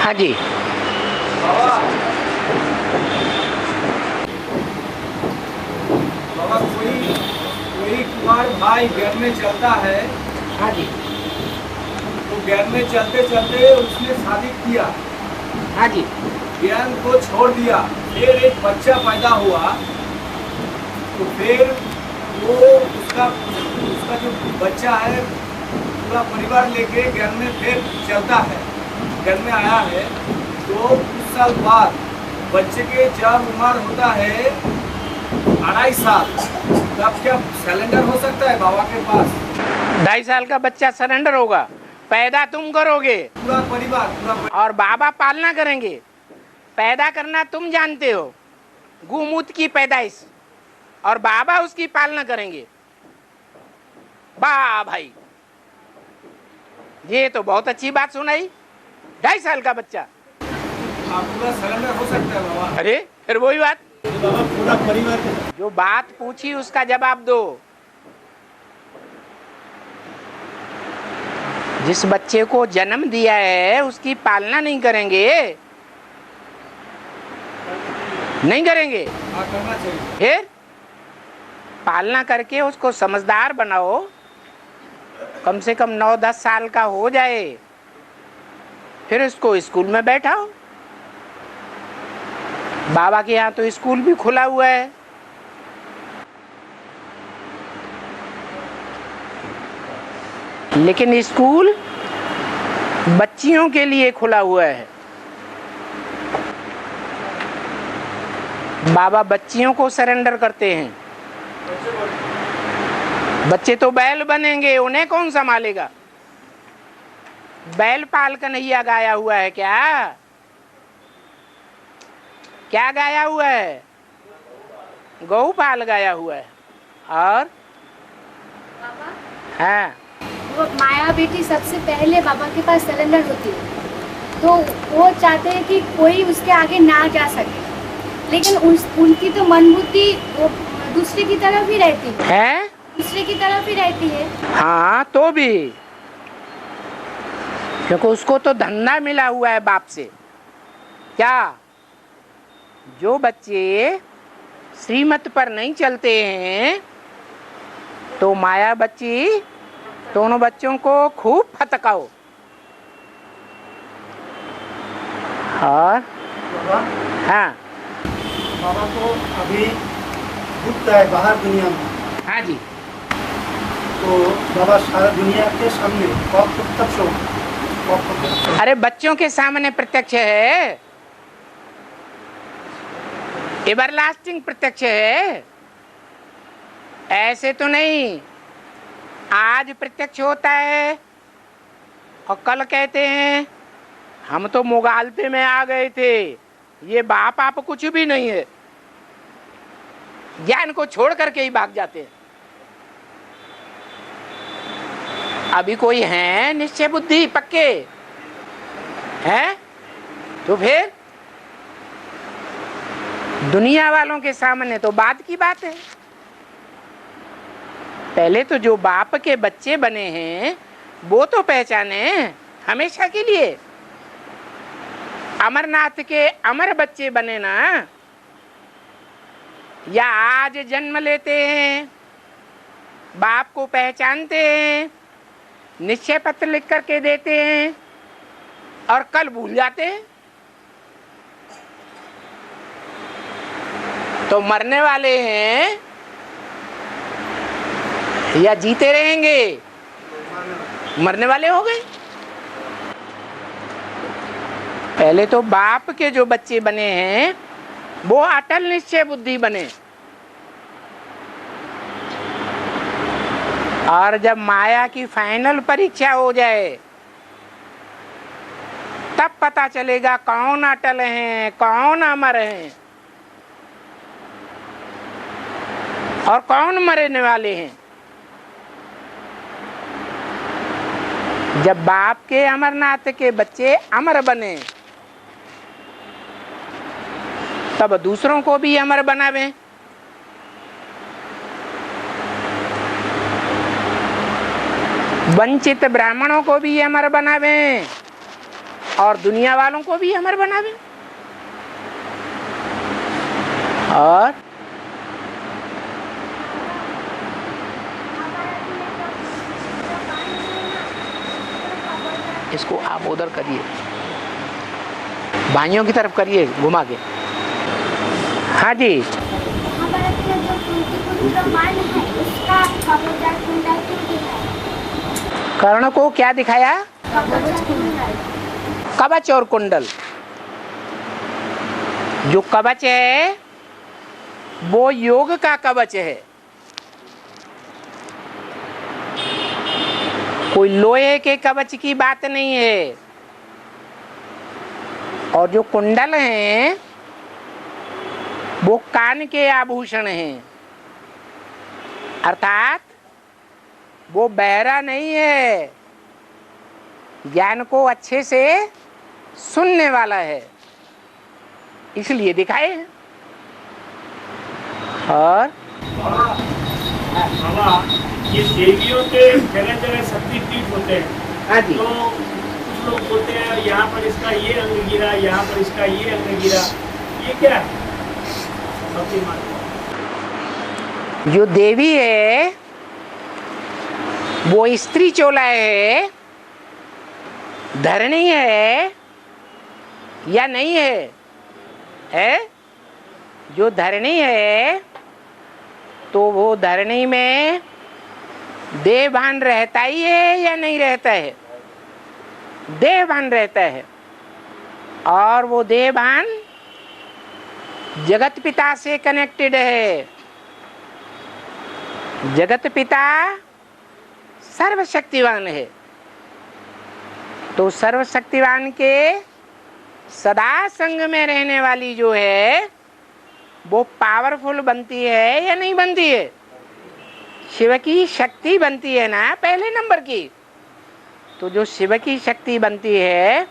हाँ जी। बाबा कोई कुंवार भाई घर में चलता है। हाँ जी। तो घर में चलते चलते उसने शादी किया। हाँ जी। ज्ञान को छोड़ दिया, फिर एक बच्चा पैदा हुआ। तो फिर वो उसका उसका जो बच्चा है पूरा परिवार लेके घर में फिर चलता है, घर में आया है। तो कुछ साल बाद बच्चे के जब उम्र होता है 2.5 साल, तब क्या सिलेंडर हो सकता है बाबा के पास? 2.5 साल का बच्चा सरेंडर होगा? पैदा तुम करोगे पूरा परिवार और बाबा पालना करेंगे। पैदा करना तुम जानते हो, गूमूत की पैदाइश, और बाबा उसकी पालना करेंगे। वाह भाई, ये तो बहुत अच्छी बात सुनाई। 2.5 साल का बच्चा, पूरा सिलेंडर हो सकता है बाबा? अरे फिर वही बात, बाबा पूरा परिवार जो बात पूछी उसका जवाब दो। जिस बच्चे को जन्म दिया है उसकी पालना नहीं करेंगे? नहीं करेंगे। करना चाहिए। फिर पालना करके उसको समझदार बनाओ, कम से कम 9-10 साल का हो जाए, फिर उसको स्कूल में बैठाओ। बाबा के यहाँ तो स्कूल भी खुला हुआ है। लेकिन स्कूल बच्चियों के लिए खुला हुआ है। बाबा बच्चियों को सरेंडर करते हैं। बच्चे तो बैल बनेंगे, उन्हें कौन संभालेगा? बैल पाल कन्हैया गाया हुआ है क्या? क्या गाया हुआ है? गौपाल गाया हुआ है। और बाबा, हाँ, वो माया बेटी सबसे पहले बाबा के पास सिलेंडर होती है, तो वो चाहते हैं कि कोई उसके आगे ना जा सके, लेकिन उनकी तो मन बुद्धि वो दूसरे की तरफ ही रहती है। दूसरे की तरफ ही रहती है। हाँ तो भी, क्योंकि उसको तो धंधा मिला हुआ है बाप से। क्या जो बच्चे श्रीमत पर नहीं चलते हैं तो माया बच्ची दोनों बच्चों को खूब फटकाओ। और हाँ, बाबा को अभी दुख है बाहर दुनिया में। हाँ जी। तो बाबा सारा दुनिया के सामने कब प्रत्यक्ष हो? अरे बच्चों के सामने प्रत्यक्ष है, एवरलास्टिंग प्रत्यक्ष है। ऐसे तो नहीं, आज प्रत्यक्ष होता है और कल कहते हैं हम तो मुगालते में आ गए थे। ये बाप आप कुछ भी नहीं है, ज्ञान को छोड़ करके ही भाग जाते हैं। अभी कोई है निश्चय बुद्धि पक्के हैं? तो फिर दुनिया वालों के सामने तो बात की बात है। पहले तो जो बाप के बच्चे बने हैं वो तो पहचाने हमेशा के लिए। अमरनाथ के अमर बच्चे बने ना, या आज जन्म लेते हैं, बाप को पहचानते हैं, निश्चय पत्र लिख करके देते हैं और कल भूल जाते हैं। तो मरने वाले हैं या जीते रहेंगे? मरने वाले हो गए। पहले तो बाप के जो बच्चे बने हैं वो अटल निश्चय बुद्धि बने, और जब माया की फाइनल परीक्षा हो जाए तब पता चलेगा कौन अटल हैं, कौन अमर हैं और कौन मरने वाले हैं। जब बाप के अमरनाथ के बच्चे अमर बने तब दूसरों को भी अमर बनावे। वंचित ब्राह्मणों को भी अमर बनावे। और दुनिया वालों को भी अमर बनावे। और इसको आप उधर करिए, भाइयों की तरफ करिए घुमा के। हाँ जी, महाभारत में जो कुंती ब्रह्मांड है उसका कवच कुंडल क्यों दिखाया? कर्ण को क्या दिखाया? कवच कुंडल। कवच और कुंडल। जो कवच है वो योग का कवच है, कोई लोहे के कवच की बात नहीं है। और जो कुंडल हैं वो कान के आभूषण हैं, अर्थात वो बहरा नहीं है, ज्ञान को अच्छे से सुनने वाला है, इसलिए दिखाए हैं। और बाबा, ये देवियों के जगह जगह शक्तिपीठ होते हैं। हाँ जी, तो कुछ लोग बोलते हैं यहाँ पर इसका ये अंग गिरा, यहाँ पर इसका ये अंग गिरा, ये क्या है? भक्ति मार्ग। जो देवी है वो स्त्री चोला है, धरणी है या नहीं है? है? जो धरणी है तो वो धरणी में देह भान रहता ही है या नहीं रहता है? देह भान रहता है। और वो देह भान जगत पिता से कनेक्टेड है। जगत पिता सर्वशक्तिवान है, तो सर्वशक्तिवान के सदा संग में रहने वाली जो है वो पावरफुल बनती है या नहीं बनती है? शिव की शक्ति बनती है ना पहले नंबर की। तो जो शिव की शक्ति बनती है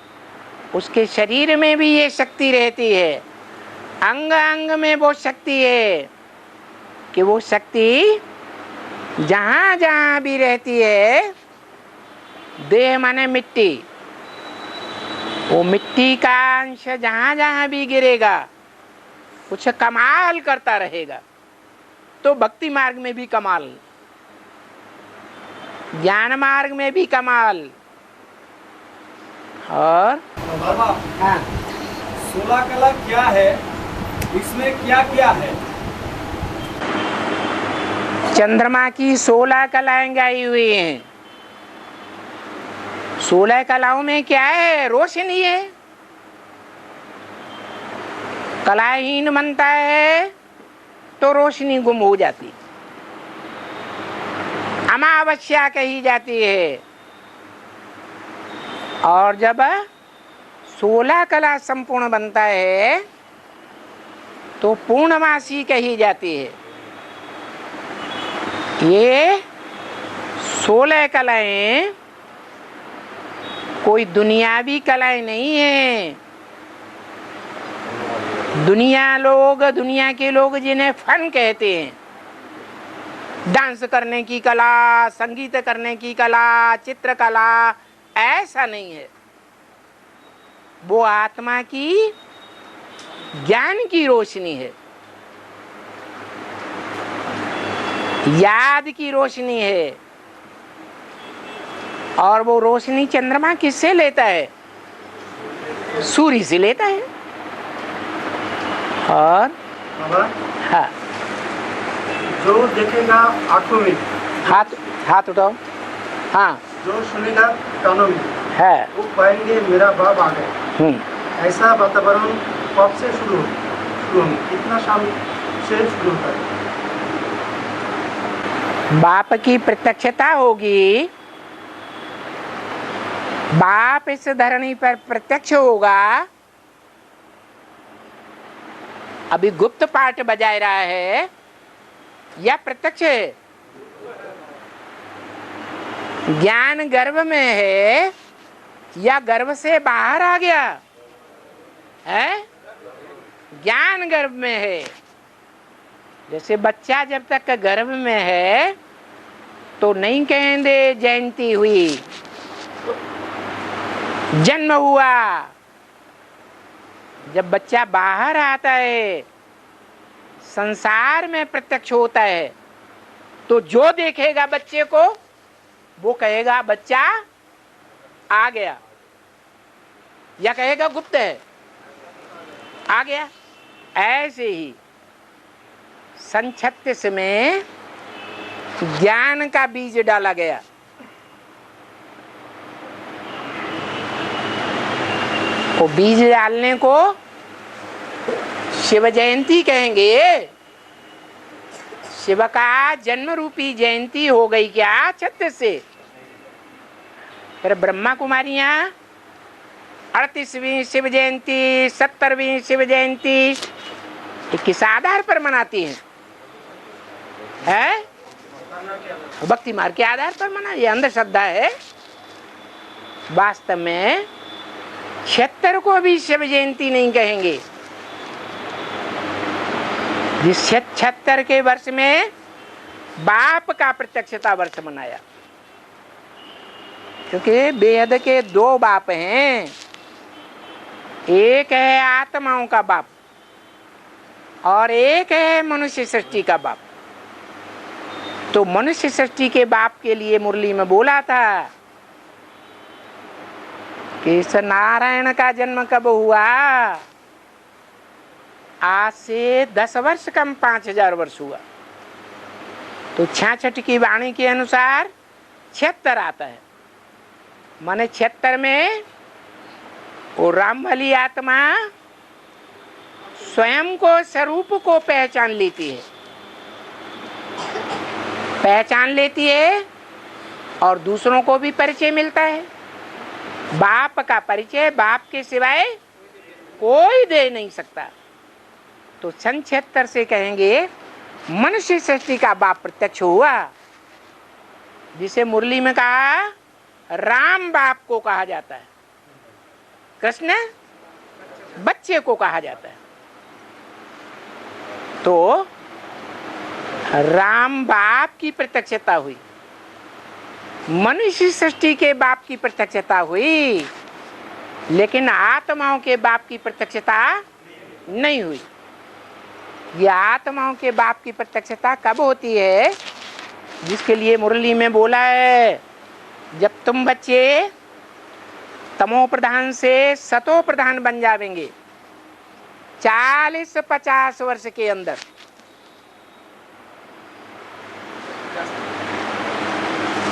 उसके शरीर में भी ये शक्ति रहती है, अंग अंग में वो शक्ति है कि वो शक्ति जहाँ जहाँ भी रहती है, देह माने मिट्टी, वो मिट्टी का अंश जहाँ जहाँ भी गिरेगा कुछ कमाल करता रहेगा। तो भक्ति मार्ग में भी कमाल, ज्ञान मार्ग में भी कमाल। और बाबा, हाँ, 16 कला क्या है, इसमें क्या क्या है? चंद्रमा की 16 कलाएं गाई हुई हैं। 16 कलाओं में क्या है? रोशनी है। कलाहीन बनता है तो रोशनी गुम हो जाती, अमावस्या कही जाती है। और जब 16 कला संपूर्ण बनता है तो पूर्णमासी कही जाती है। ये 16 कलाएं कोई दुनियावी कलाएं नहीं है। दुनिया के लोग जिन्हें फन कहते हैं, डांस करने की कला, संगीत करने की कला, चित्रकला, ऐसा नहीं है। वो आत्मा की ज्ञान की रोशनी है, याद की रोशनी है। और वो रोशनी चंद्रमा किससे लेता है? सूर्य से लेता है। और बाबा, हाँ, जो देखेगा आंखों में, हाथ उठाओ। हाँ, जो सुनेगा कानों में, है। वो पाएंगे मेरा बाप आ गए। ऐसा वातावरण कब से शुरू होंगे? कितना साल से शुरू होता है? बाप की प्रत्यक्षता होगी, बाप इस धरणी पर प्रत्यक्ष होगा। अभी गुप्त पाठ बजाय रहा है या प्रत्यक्ष है? ज्ञान गर्भ में है या गर्भ से बाहर आ गया है? ज्ञान गर्भ में है। जैसे बच्चा जब तक गर्भ में है तो नहीं कहेंगे जयंती हुई, जन्म हुआ, जब बच्चा बाहर आता है, संसार में प्रत्यक्ष होता है, तो जो देखेगा बच्चे को वो कहेगा बच्चा आ गया, या कहेगा गुप्त है, आ गया। ऐसे ही सन 36 में ज्ञान का बीज डाला गया। वो बीज डालने को शिव जयंती कहेंगे। शिव का जन्म रूपी जयंती हो गई क्या 36 से? फिर ब्रह्मा कुमारियां 38वीं शिव जयंती, 70वीं शिव जयंती किस आधार पर मनाती हैं? भक्ति मार्ग के आधार पर मना, ये अंधश्रद्धा है। वास्तव में 76 को भी शिव जयंती नहीं कहेंगे। जिस 76 के वर्ष में बाप का प्रत्यक्षता वर्ष मनाया, क्योंकि बेहद के 2 बाप हैं। एक है आत्माओं का बाप और एक है मनुष्य सृष्टि का बाप। तो मनुष्य सृष्टि के बाप के लिए मुरली में बोला था कि इस नारायण का जन्म कब हुआ? आज से 10 वर्ष कम 5000 वर्ष हुआ। तो 66 की वाणी के अनुसार 76 आता है। माने 76 में वो राम वाली आत्मा स्वयं को, स्वरूप को पहचान लेती है, पहचान लेती है और दूसरों को भी परिचय मिलता है। बाप का परिचय बाप के सिवाय कोई दे नहीं सकता। तो सन 76 से कहेंगे मनुष्य सृष्टि का बाप प्रत्यक्ष हुआ, जिसे मुरली में कहा राम बाप को कहा जाता है, कृष्ण बच्चे को कहा जाता है। तो राम बाप की प्रत्यक्षता हुई, मनुष्य सृष्टि के बाप की प्रत्यक्षता हुई, लेकिन आत्माओं के बाप की प्रत्यक्षता नहीं हुई। ये आत्माओं के बाप की प्रत्यक्षता कब होती है? जिसके लिए मुरली में बोला है, जब तुम बच्चे तमो प्रधान से सतो प्रधान बन जावेंगे 40-50 वर्ष के अंदर,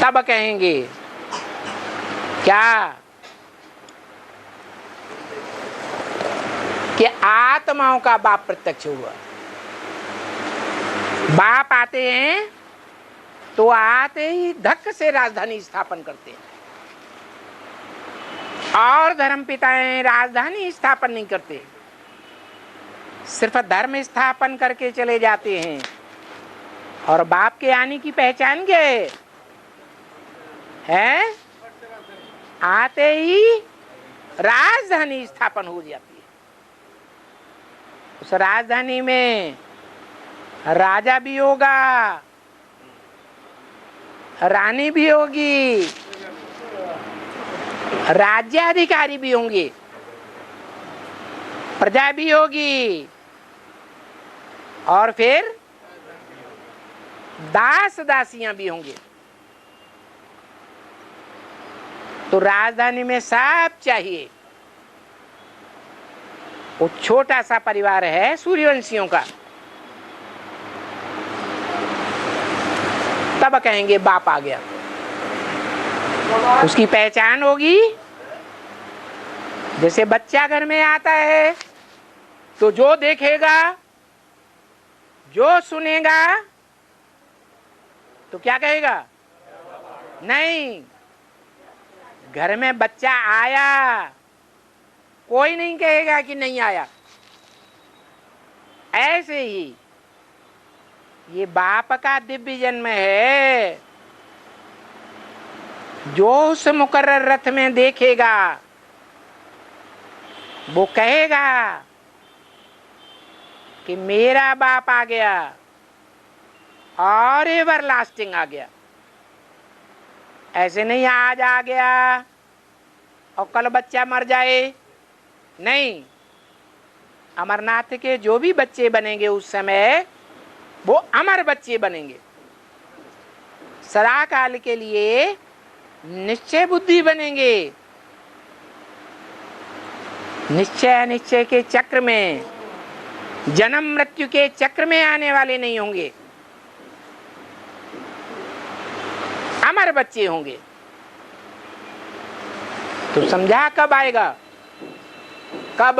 तब कहेंगे क्या कि आत्माओं का बाप प्रत्यक्ष हुआ। बाप आते हैं तो आते ही धक्क से राजधानी स्थापन करते हैं, और धर्म पिताएं राजधानी स्थापन नहीं करते, सिर्फ धर्म स्थापन करके चले जाते हैं। और बाप के आने की पहचान क्या है? आते ही राजधानी स्थापन हो जाती है। उस राजधानी में राजा भी होगा, रानी भी होगी, राज्याधिकारी भी होंगे, प्रजा भी होगी, और फिर दास दासियां भी होंगे। तो राजधानी में सब चाहिए। वो छोटा सा परिवार है सूर्यवंशियों का, तब कहेंगे बाप आ गया। उसकी पहचान होगी, जैसे बच्चा घर में आता है तो जो देखेगा, जो सुनेगा, तो क्या कहेगा? नहीं, घर में बच्चा आया, कोई नहीं कहेगा कि नहीं आया। ऐसे ही ये बाप का दिव्य जन्म है। जो उस मुकर्रर रथ में देखेगा वो कहेगा कि मेरा बाप आ गया और एवरलास्टिंग आ गया। ऐसे नहीं आज आ गया और कल बच्चा मर जाए, नहीं। अमरनाथ के जो भी बच्चे बनेंगे उस समय वो अमर बच्चे बनेंगे, सदा काल के लिए निश्चय बुद्धि बनेंगे। निश्चय अनिश्चय के चक्र में, जन्म मृत्यु के चक्र में आने वाले नहीं होंगे, अमर बच्चे होंगे। तो समझा कब आएगा? कब?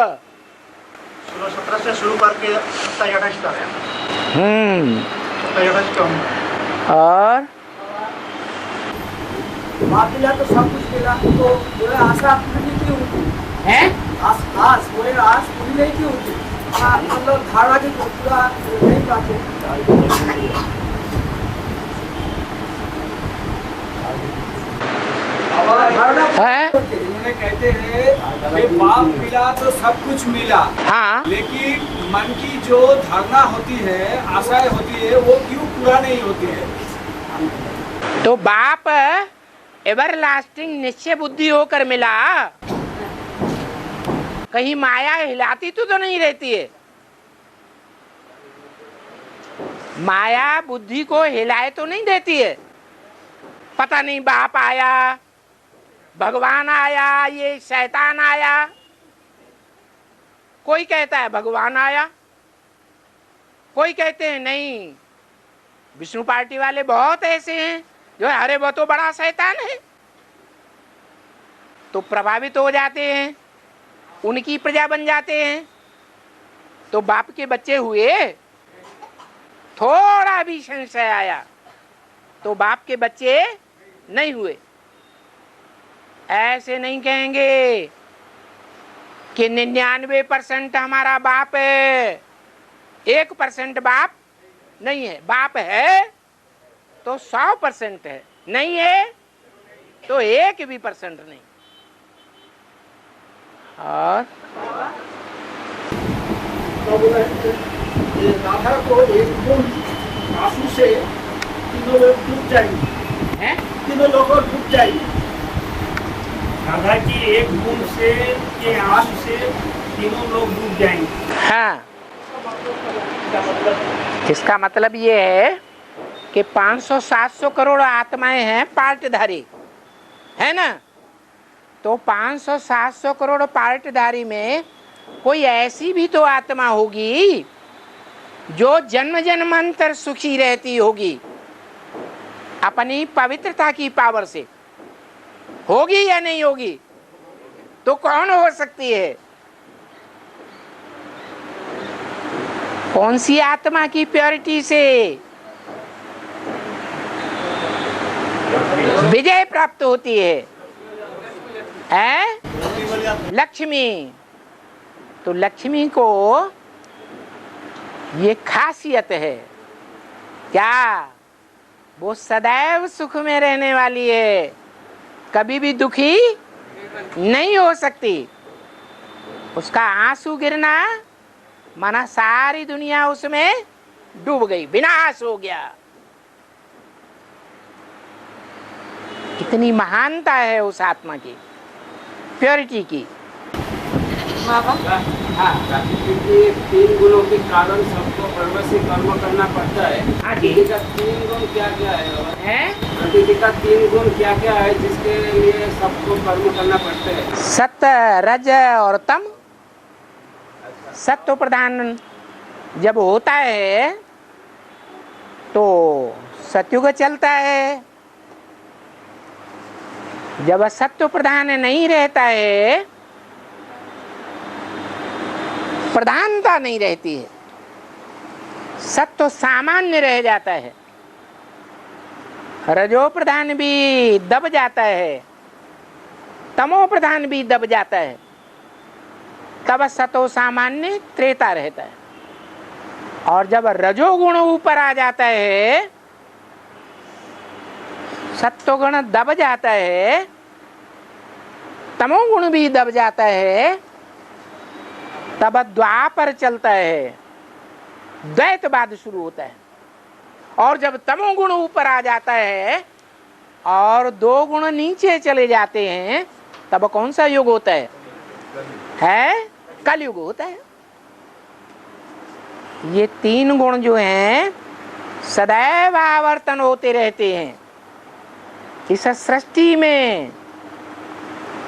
16-17 से शुरू करके 27-28 तक है। 27-28 का हूँ। और बाप मिला तो सब कुछ मिला, तो पूरा आशा पूरी नहीं की होती है, आस पूरे आस पूरी नहीं की होती। मतलब धारणा की पूरा नहीं पाते। है? इन्होंने कहते हैं कि बाप मिला तो सब कुछ मिला, हाँ, लेकिन मन की जो धारणा होती है, आशाएं होती है, वो क्यों पूरा नहीं होती है? तो बाप एवर लास्टिंग निश्चय बुद्धि होकर मिला, कहीं माया हिलाती तो नहीं रहती है। माया बुद्धि को हिलाए तो नहीं देती है। पता नहीं बाप आया, भगवान आया, ये शैतान आया। कोई कहता है भगवान आया, कोई कहते हैं नहीं। विष्णु पार्टी वाले बहुत ऐसे हैं जो अरे वो तो बड़ा शैतान है, तो प्रभावित हो जाते हैं, उनकी प्रजा बन जाते हैं। तो बाप के बच्चे हुए, थोड़ा भी संशय आया तो बाप के बच्चे नहीं हुए। ऐसे नहीं कहेंगे कि 99% हमारा बाप है, 1% बाप नहीं है। बाप है तो 100% है, नहीं है तो 1% नहीं। और राधा को एक आंसू से तीनों लोग डूब जाएंगे, हैं? तीनों लोग डूब जाएंगे। राधा की एक बूंद से के आंसू से तीनों लोग डूब जाएंगे। हाँ, इसका मतलब ये है कि 500-700 करोड़ आत्माएं हैं पार्टधारी, है ना। तो 500-700 करोड़ पार्टधारी में कोई ऐसी भी तो आत्मा होगी जो जन्म जन्मांतर सुखी रहती होगी अपनी पवित्रता की पावर से। होगी या नहीं होगी? तो कौन हो सकती है? कौन सी आत्मा की प्योरिटी से विजय प्राप्त होती है? लक्ष्मी। तो लक्ष्मी को ये खासियत है क्या? वो सदैव सुख में रहने वाली है, कभी भी दुखी नहीं हो सकती। उसका आंसू गिरना माना सारी दुनिया उसमें डूब गई, विनाश हो गया। कितनी महानता है उस आत्मा की, प्योरिटी की। क्योंकि 3 गुणों के कारण सबको कर्म से कर्म करना पड़ता है। प्रकृति का 3 गुण क्या क्या है? प्रकृति का 3 गुण क्या क्या है जिसके लिए सबको कर्म करना पड़ता है? सत्य, रज और तम। सत्व प्रधान जब होता है तो सत्युग चलता है, जब सत्व प्रधान नहीं रहता है, प्रधानता नहीं रहती है, सत्व सामान्य रह जाता है, रजो प्रधान भी दब जाता है, तमो प्रधान भी दब जाता है, तब सतो सामान्य त्रेता रहता है। और जब रजोगुण ऊपर आ जाता है, सत्वगुण दब जाता है, तमोगुण भी दब जाता है, तब द्वापर चलता है, द्वैतवाद शुरू होता है। और जब तमोगुण ऊपर आ जाता है और 2 गुण नीचे चले जाते हैं, तब कौन सा युग होता है? कलयुग होता है। ये तीन गुण जो हैं सदैव आवर्तन होते रहते हैं इस सृष्टि में,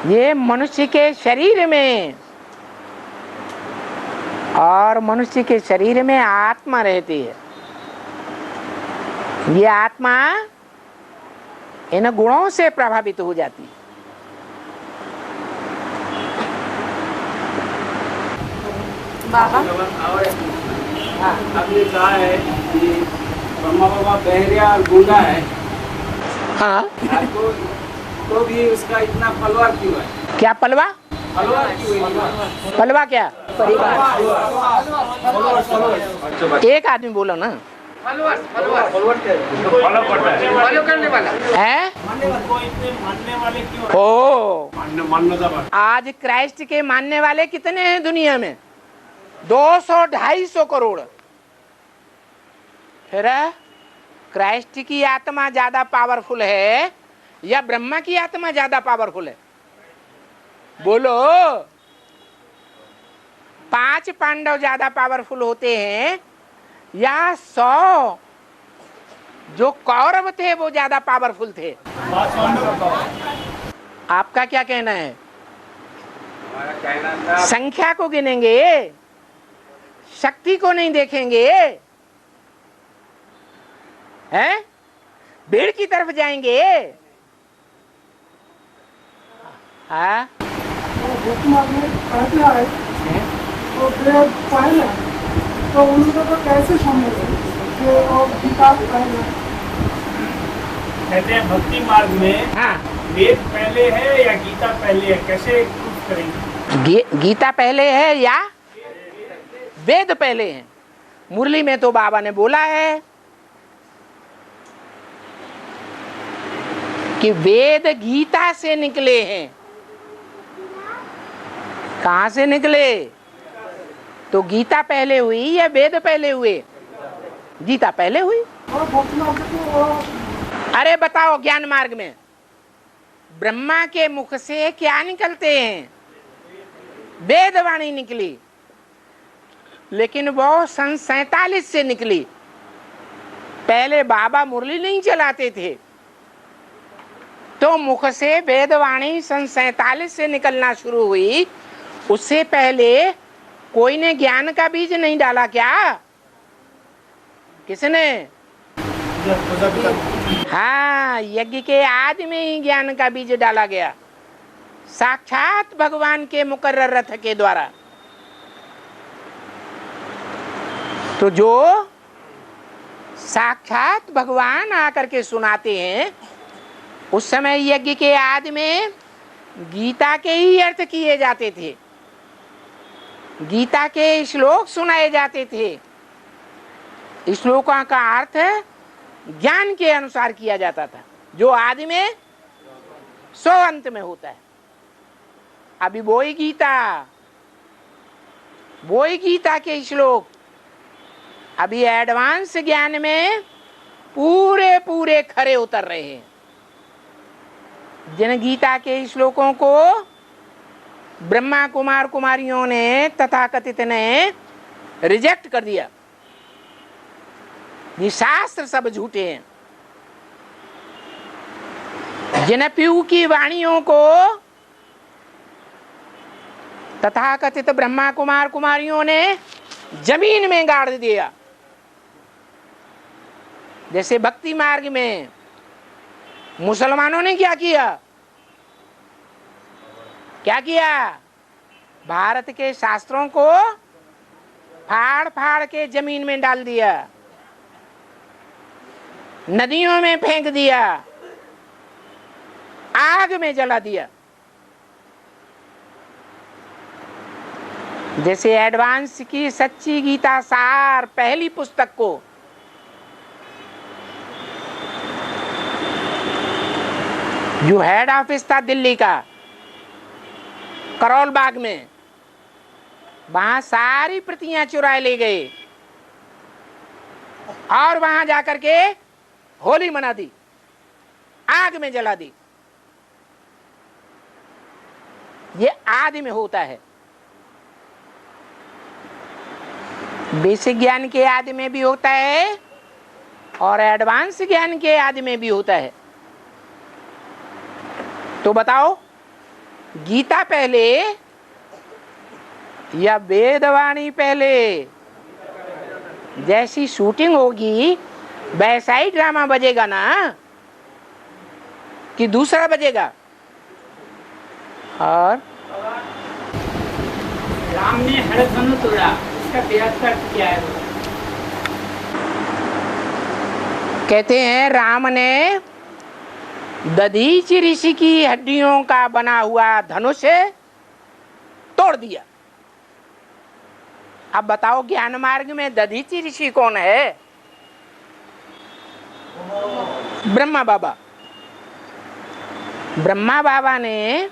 ये मनुष्य के शरीर में, और मनुष्य के शरीर में आत्मा रहती है। ये आत्मा इन गुणों से प्रभावित हो जाती है। बाबा और एक प्रश्न। आपने कहा है कि ब्रह्मा बाबा बहरिया और गूंगा है, हाँ, तो भी उसका इतना पलवा क्यों है? क्या पलवा? पलवा क्यों है? पलवा क्या? एक आदमी बोलो ना। है? ओ, आज क्राइस्ट के मानने वाले कितने हैं दुनिया में? 200-250 करोड़। फिर क्राइस्ट की आत्मा ज्यादा पावरफुल है या ब्रह्मा की आत्मा ज्यादा पावरफुल है? बोलो। 5 पांडव ज्यादा पावरफुल होते हैं या 100 जो कौरव थे वो ज्यादा पावरफुल थे? आपका क्या कहना है? हमारा कहना था संख्या को गिनेंगे, शक्ति को नहीं देखेंगे, हैं? भीड़ की तरफ जाएंगे। हाँ, तो वेद पहले तो उनको तो कैसे समझे कि और गीता पहले? कहते हैं भक्ति मार्ग में हाँ। वेद पहले है या गीता पहले है, कैसे प्रूफ करेंगे? गीता पहले है या वेद पहले है? मुरली में तो बाबा ने बोला है कि वेद गीता से निकले हैं। कहां से निकले? तो गीता पहले हुई या वेद पहले हुए? गीता पहले हुई। और भक्ति को अरे बताओ, ज्ञान मार्ग में ब्रह्मा के मुख से क्या निकलते हैं? वेदवाणी निकली, लेकिन वो सन 47 से निकली। पहले बाबा मुरली नहीं चलाते थे, तो मुख से वेदवाणी सन 47 से निकलना शुरू हुई। उससे पहले कोई ने ज्ञान का बीज नहीं डाला क्या? किसने? हाँ, यज्ञ के आदि में ही ज्ञान का बीज डाला गया, साक्षात भगवान के मुकर्रर रथ के द्वारा। तो जो साक्षात भगवान आकर के सुनाते हैं, उस समय यज्ञ के आदि में गीता के ही अर्थ किए जाते थे, गीता के श्लोक सुनाए जाते थे। श्लोकों का अर्थ ज्ञान के अनुसार किया जाता था, जो आदि में सो अंत में होता है। अभी वही गीता के श्लोक अभी एडवांस ज्ञान में पूरे खरे उतर रहे हैं। जिन गीता के श्लोकों को ब्रह्मा कुमार कुमारियों ने तथाकथित ने रिजेक्ट कर दिया, ये शास्त्र सब झूठे हैं। जिन पीयू की वाणियों को तथाकथित ब्रह्मा कुमार कुमारियों ने जमीन में गाड़ दिया। जैसे भक्ति मार्ग में मुसलमानों ने क्या किया? भारत के शास्त्रों को फाड़ फाड़ के जमीन में डाल दिया, नदियों में फेंक दिया, आग में जला दिया। जैसे एडवांस की सच्ची गीता सार पहली पुस्तक को जो हेड ऑफिस था दिल्ली का, करोल बाग में, वहां सारी प्रतियां चुराए ले गए और वहां जाकर के होली मना दी, आग में जला दी। ये आदि में होता है। बेसिक ज्ञान के आदि में भी होता है और एडवांस ज्ञान के आदि में भी होता है। तो बताओ, गीता पहले या वेदवाणी पहले? जैसी शूटिंग होगी वैसा ही ड्रामा बजेगा ना, कि दूसरा बजेगा? और राम ने हरधनु तोड़ा, इसका व्याख्या क्या है? कहते हैं राम ने दधीचि ऋषि की हड्डियों का बना हुआ धनुष तोड़ दिया। अब बताओ, ज्ञान मार्ग में दधीचि ऋषि कौन है? ब्रह्मा बाबा। ब्रह्मा बाबा ने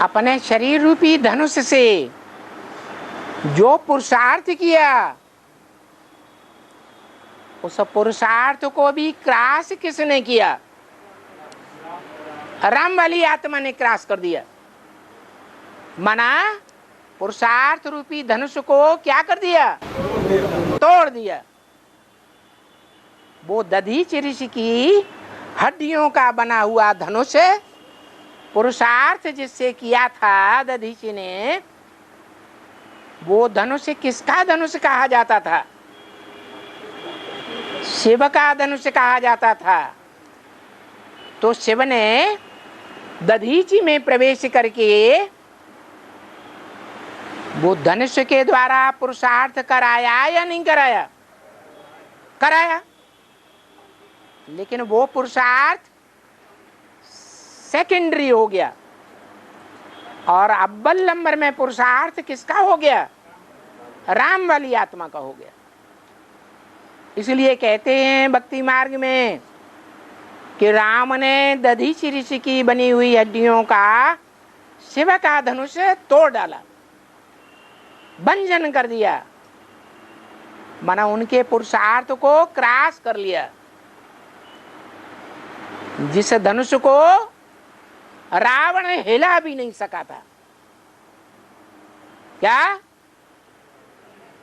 अपने शरीर रूपी धनुष से जो पुरुषार्थ किया, उस पुरुषार्थ को भी क्रास किसने किया? राम वाली आत्मा ने क्रास कर दिया। मना पुरुषार्थ रूपी धनुष को क्या कर दिया? तोड़ दिया। वो दधीचि ऋषि की हड्डियों का बना हुआ धनुष, पुरुषार्थ जिससे किया था दधीचि ने, वो धनुष किसका धनुष कहा जाता था? शिव का धनुष कहा जाता था। तो शिव ने दधीचि में प्रवेश करके वो धनुष के द्वारा पुरुषार्थ कराया या नहीं कराया? कराया। लेकिन वो पुरुषार्थ सेकेंडरी हो गया और अव्वल नंबर में पुरुषार्थ किसका हो गया? राम वाली आत्मा का हो गया। इसलिए कहते हैं भक्ति मार्ग में कि राम ने दधीचि ऋषि की बनी हुई हड्डियों का शिव का धनुष तोड़ डाला, भंजन कर दिया, माना उनके पुरुषार्थ को क्रॉस कर लिया। जिस धनुष को रावण हिला भी नहीं सका था। क्या?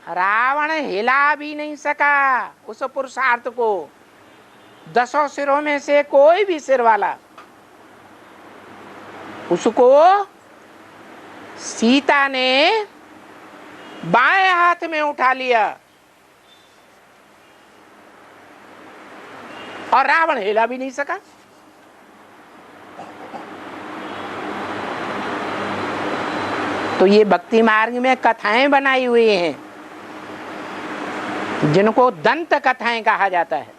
रावण हिला भी नहीं सका उस पुरुषार्थ को। 10 सिरों में से कोई भी सिर वाला उसको सीता ने बाएं हाथ में उठा लिया और रावण हिला भी नहीं सका। तो ये भक्ति मार्ग में कथाएं बनाई हुई हैं जिनको दंत कथाएं कहा जाता है।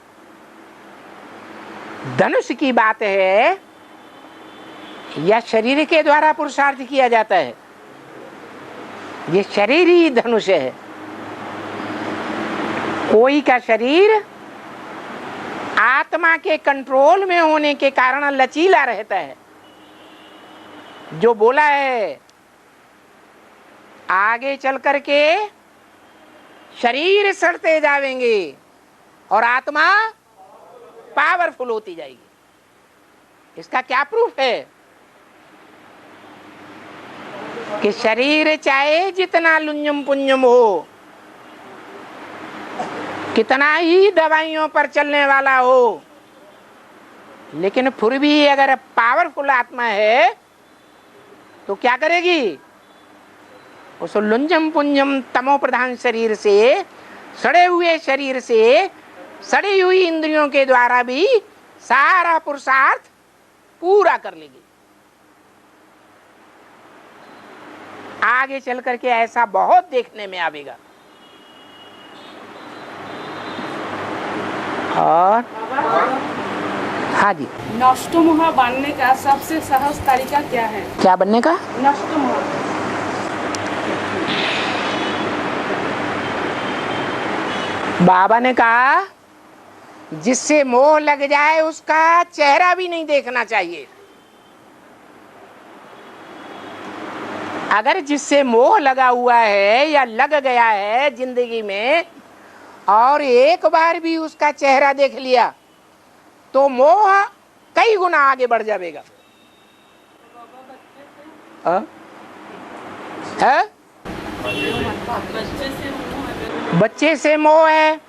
धनुष की बात है या शरीर के द्वारा पुरुषार्थ किया जाता है? ये शरीर ही धनुष है। कोई का शरीर आत्मा के कंट्रोल में होने के कारण लचीला रहता है। जो बोला है आगे चल करके शरीर सड़ते जाएंगे और आत्मा पावरफुल होती जाएगी। इसका क्या प्रूफ है? कि शरीर चाहे जितना लुंजम पुंजम हो, कितना ही दवाइयों पर चलने वाला हो, लेकिन फिर भी अगर पावरफुल आत्मा है तो क्या करेगी? उस लुंजम पुंजम तमो प्रधान शरीर से, सड़े हुए शरीर से, सड़ी हुई इंद्रियों के द्वारा भी सारा पुरुषार्थ पूरा कर लेगी। आगे चल करके ऐसा बहुत देखने में आवेगा। और हाँ जी, नष्टमोह बनने का सबसे सहज तरीका क्या है? क्या बनने का? नष्टमोह। बाबा ने कहा जिससे मोह लग जाए उसका चेहरा भी नहीं देखना चाहिए। अगर जिससे मोह लगा हुआ है या लग गया है जिंदगी में और एक बार भी उसका चेहरा देख लिया तो मोह कई गुना आगे बढ़ जाएगा। हाँ? है? बच्चे से मोह है।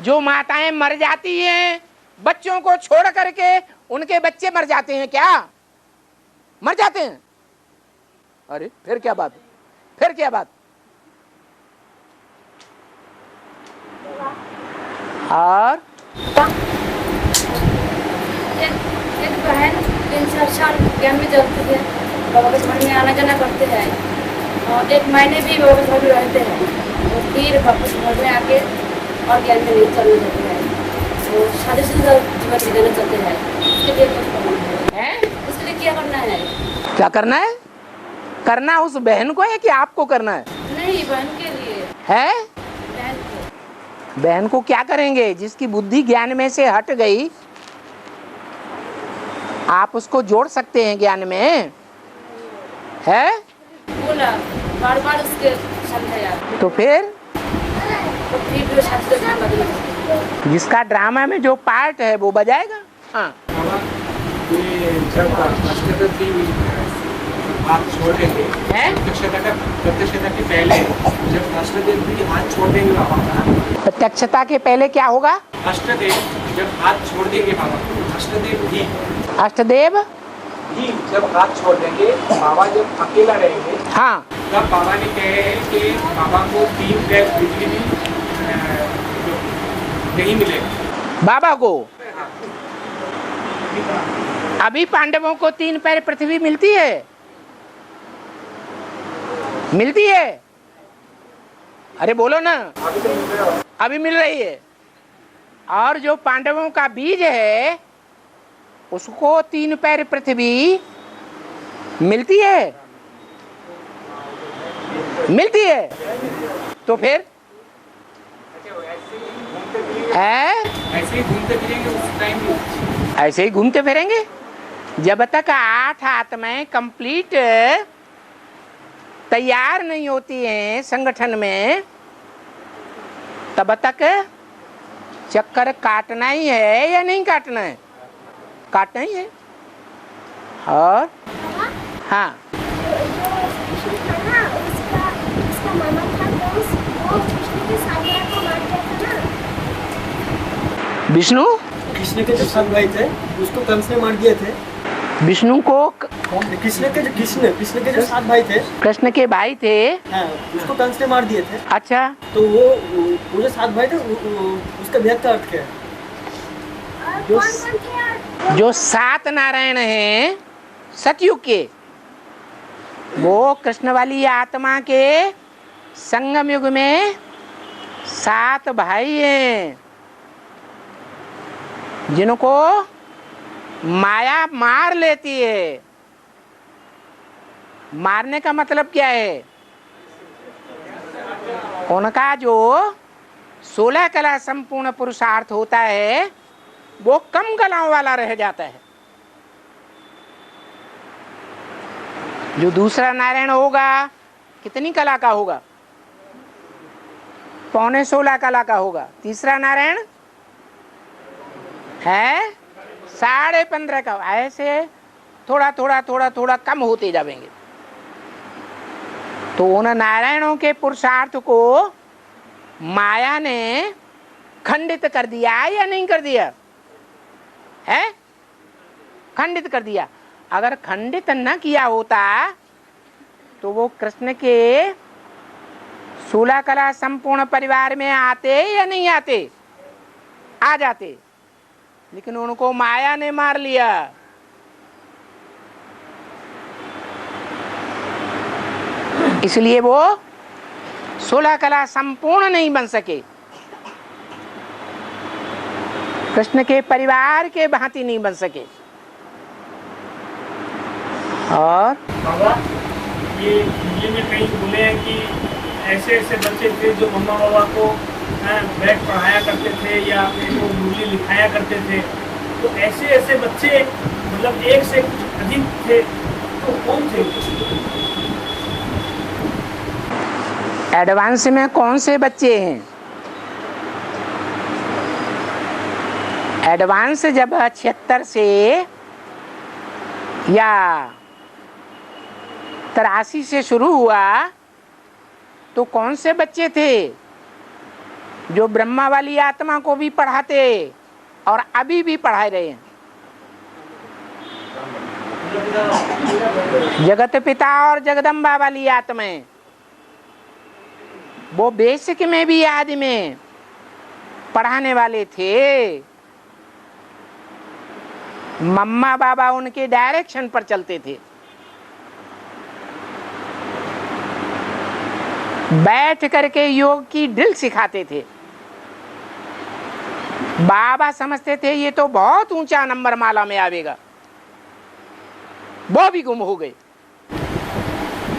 जो माताएं मर जाती हैं बच्चों को छोड़ करके, उनके बच्चे मर जाते हैं क्या? मर जाते हैं? अरे फिर क्या बात, फिर क्या बात? और एक बहन 3-4 साल ज्ञान में चलती है, बाबा के समझ में आना जाना करते हैं, और 1 महीने भी बाबा के समझ में रहते हैं, और फिर वापस समझ में आके और ज्ञान में नहीं चलने देते हैं, तो शादीशुदा जीवन जीना चलते हैं। इसके लिए कुछ करना है? इसके लिए क्या करना है? क्या करना है? करना उस बहन को है कि आपको करना है? नहीं, बहन के लिए है। बहन को। बहन को क्या करेंगे? जिसकी बुद्धि ज्ञान में से हट गई, आप उसको जोड़ सकते हैं ज्ञान में, है? बोला बार बार उसके समझाया, तो फिर जो शादी का बदला, जिसका ड्रामा में जो पार्ट है वो बजाएगा। हाँ, ये जब अष्टदशी हाथ छोड़ेंगे, है? प्रत्यक्षता के पहले जब अष्टदेव भी हाथ छोड़ देंगे बाबा का, प्रत्यक्षता के पहले क्या होगा? अष्टदेव जब हाथ छोड़ देंगे बाबा, अष्टदेव भी जब हाथ छोड़ देंगे, बाबा जब अकेला रहेंगे, हाँ, तब बाबा ने कहे कि बाबा को 3 पैर बिजली भी नहीं मिलेगा। बाबा को अभी पांडवों को 3 पैर पृथ्वी मिलती है, मिलती है? अरे बोलो ना, अभी मिल रही है। और जो पांडवों का बीज है उसको 3 पैर पृथ्वी मिलती है, मिलती है। तो फिर ऐसे ही घूमते फिरेंगे उस टाइम भी, ऐसे ही घूमते फिरेंगे जब तक 8 आत्माएं कंप्लीट तैयार नहीं होती हैं संगठन में, तब तक चक्कर काटना ही है या नहीं काटना है? काटना ही है। और हाँ, विष्णु कृष्ण के जो 7 भाई थे उसको कंस ने मार दिए थे। विष्णु को कृष्ण के जो 7 भाई थे, कृष्ण के भाई थे, हाँ, उसको कंस ने मार दिए थे। अच्छा, तो वो जो 7 भाई थे उसका भेद का अर्थ क्या है? जो 7 नारायण हैं सतयुग के, वो कृष्ण वाली आत्मा के संगम युग में 7 भाई हैं जिनको माया मार लेती है। मारने का मतलब क्या है? उनका जो 16 कला संपूर्ण पुरुषार्थ होता है वो कम कलाओं वाला रह जाता है। जो दूसरा नारायण होगा कितनी कला का होगा? 15.25 कला का होगा। तीसरा नारायण है 15.5 का। ऐसे थोड़ा थोड़ा थोड़ा थोड़ा कम होते जाएंगे। तो उन नारायणों के पुरुषार्थ को माया ने खंडित कर दिया या नहीं कर दिया है? खंडित कर दिया। अगर खंडित न किया होता तो वो कृष्ण के 16 कला संपूर्ण परिवार में आते या नहीं आते? आ जाते। लेकिन उनको माया ने मार लिया। इसलिए वो 16 कला संपूर्ण नहीं बन सके, कृष्ण के परिवार के भांति नहीं बन सके। और बाबा ये हिंदी में कहीं बोले हैं कि ऐसे ऐसे बच्चे थे जो मम्मा बाबा को बैठ पढ़ाया करते थे या उनको मुरली लिखाया करते थे। तो ऐसे ऐसे बच्चे मतलब एक से अधिक थे, तो कौन थे? एडवांस में कौन से बच्चे हैं? एडवांस जब 76 से या 83 से शुरू हुआ तो कौन से बच्चे थे जो ब्रह्मा वाली आत्मा को भी पढ़ाते और अभी भी पढ़ा रहे हैं? जगत पिता और जगदम्बा वाली आत्माएं, वो बेसिक में भी आदि में पढ़ाने वाले थे। मम्मा बाबा उनके डायरेक्शन पर चलते थे। बैठ करके योग की ड्रिल सिखाते थे। बाबा समझते थे ये तो बहुत ऊंचा नंबर माला में आवेगा, वो भी गुम हो गए।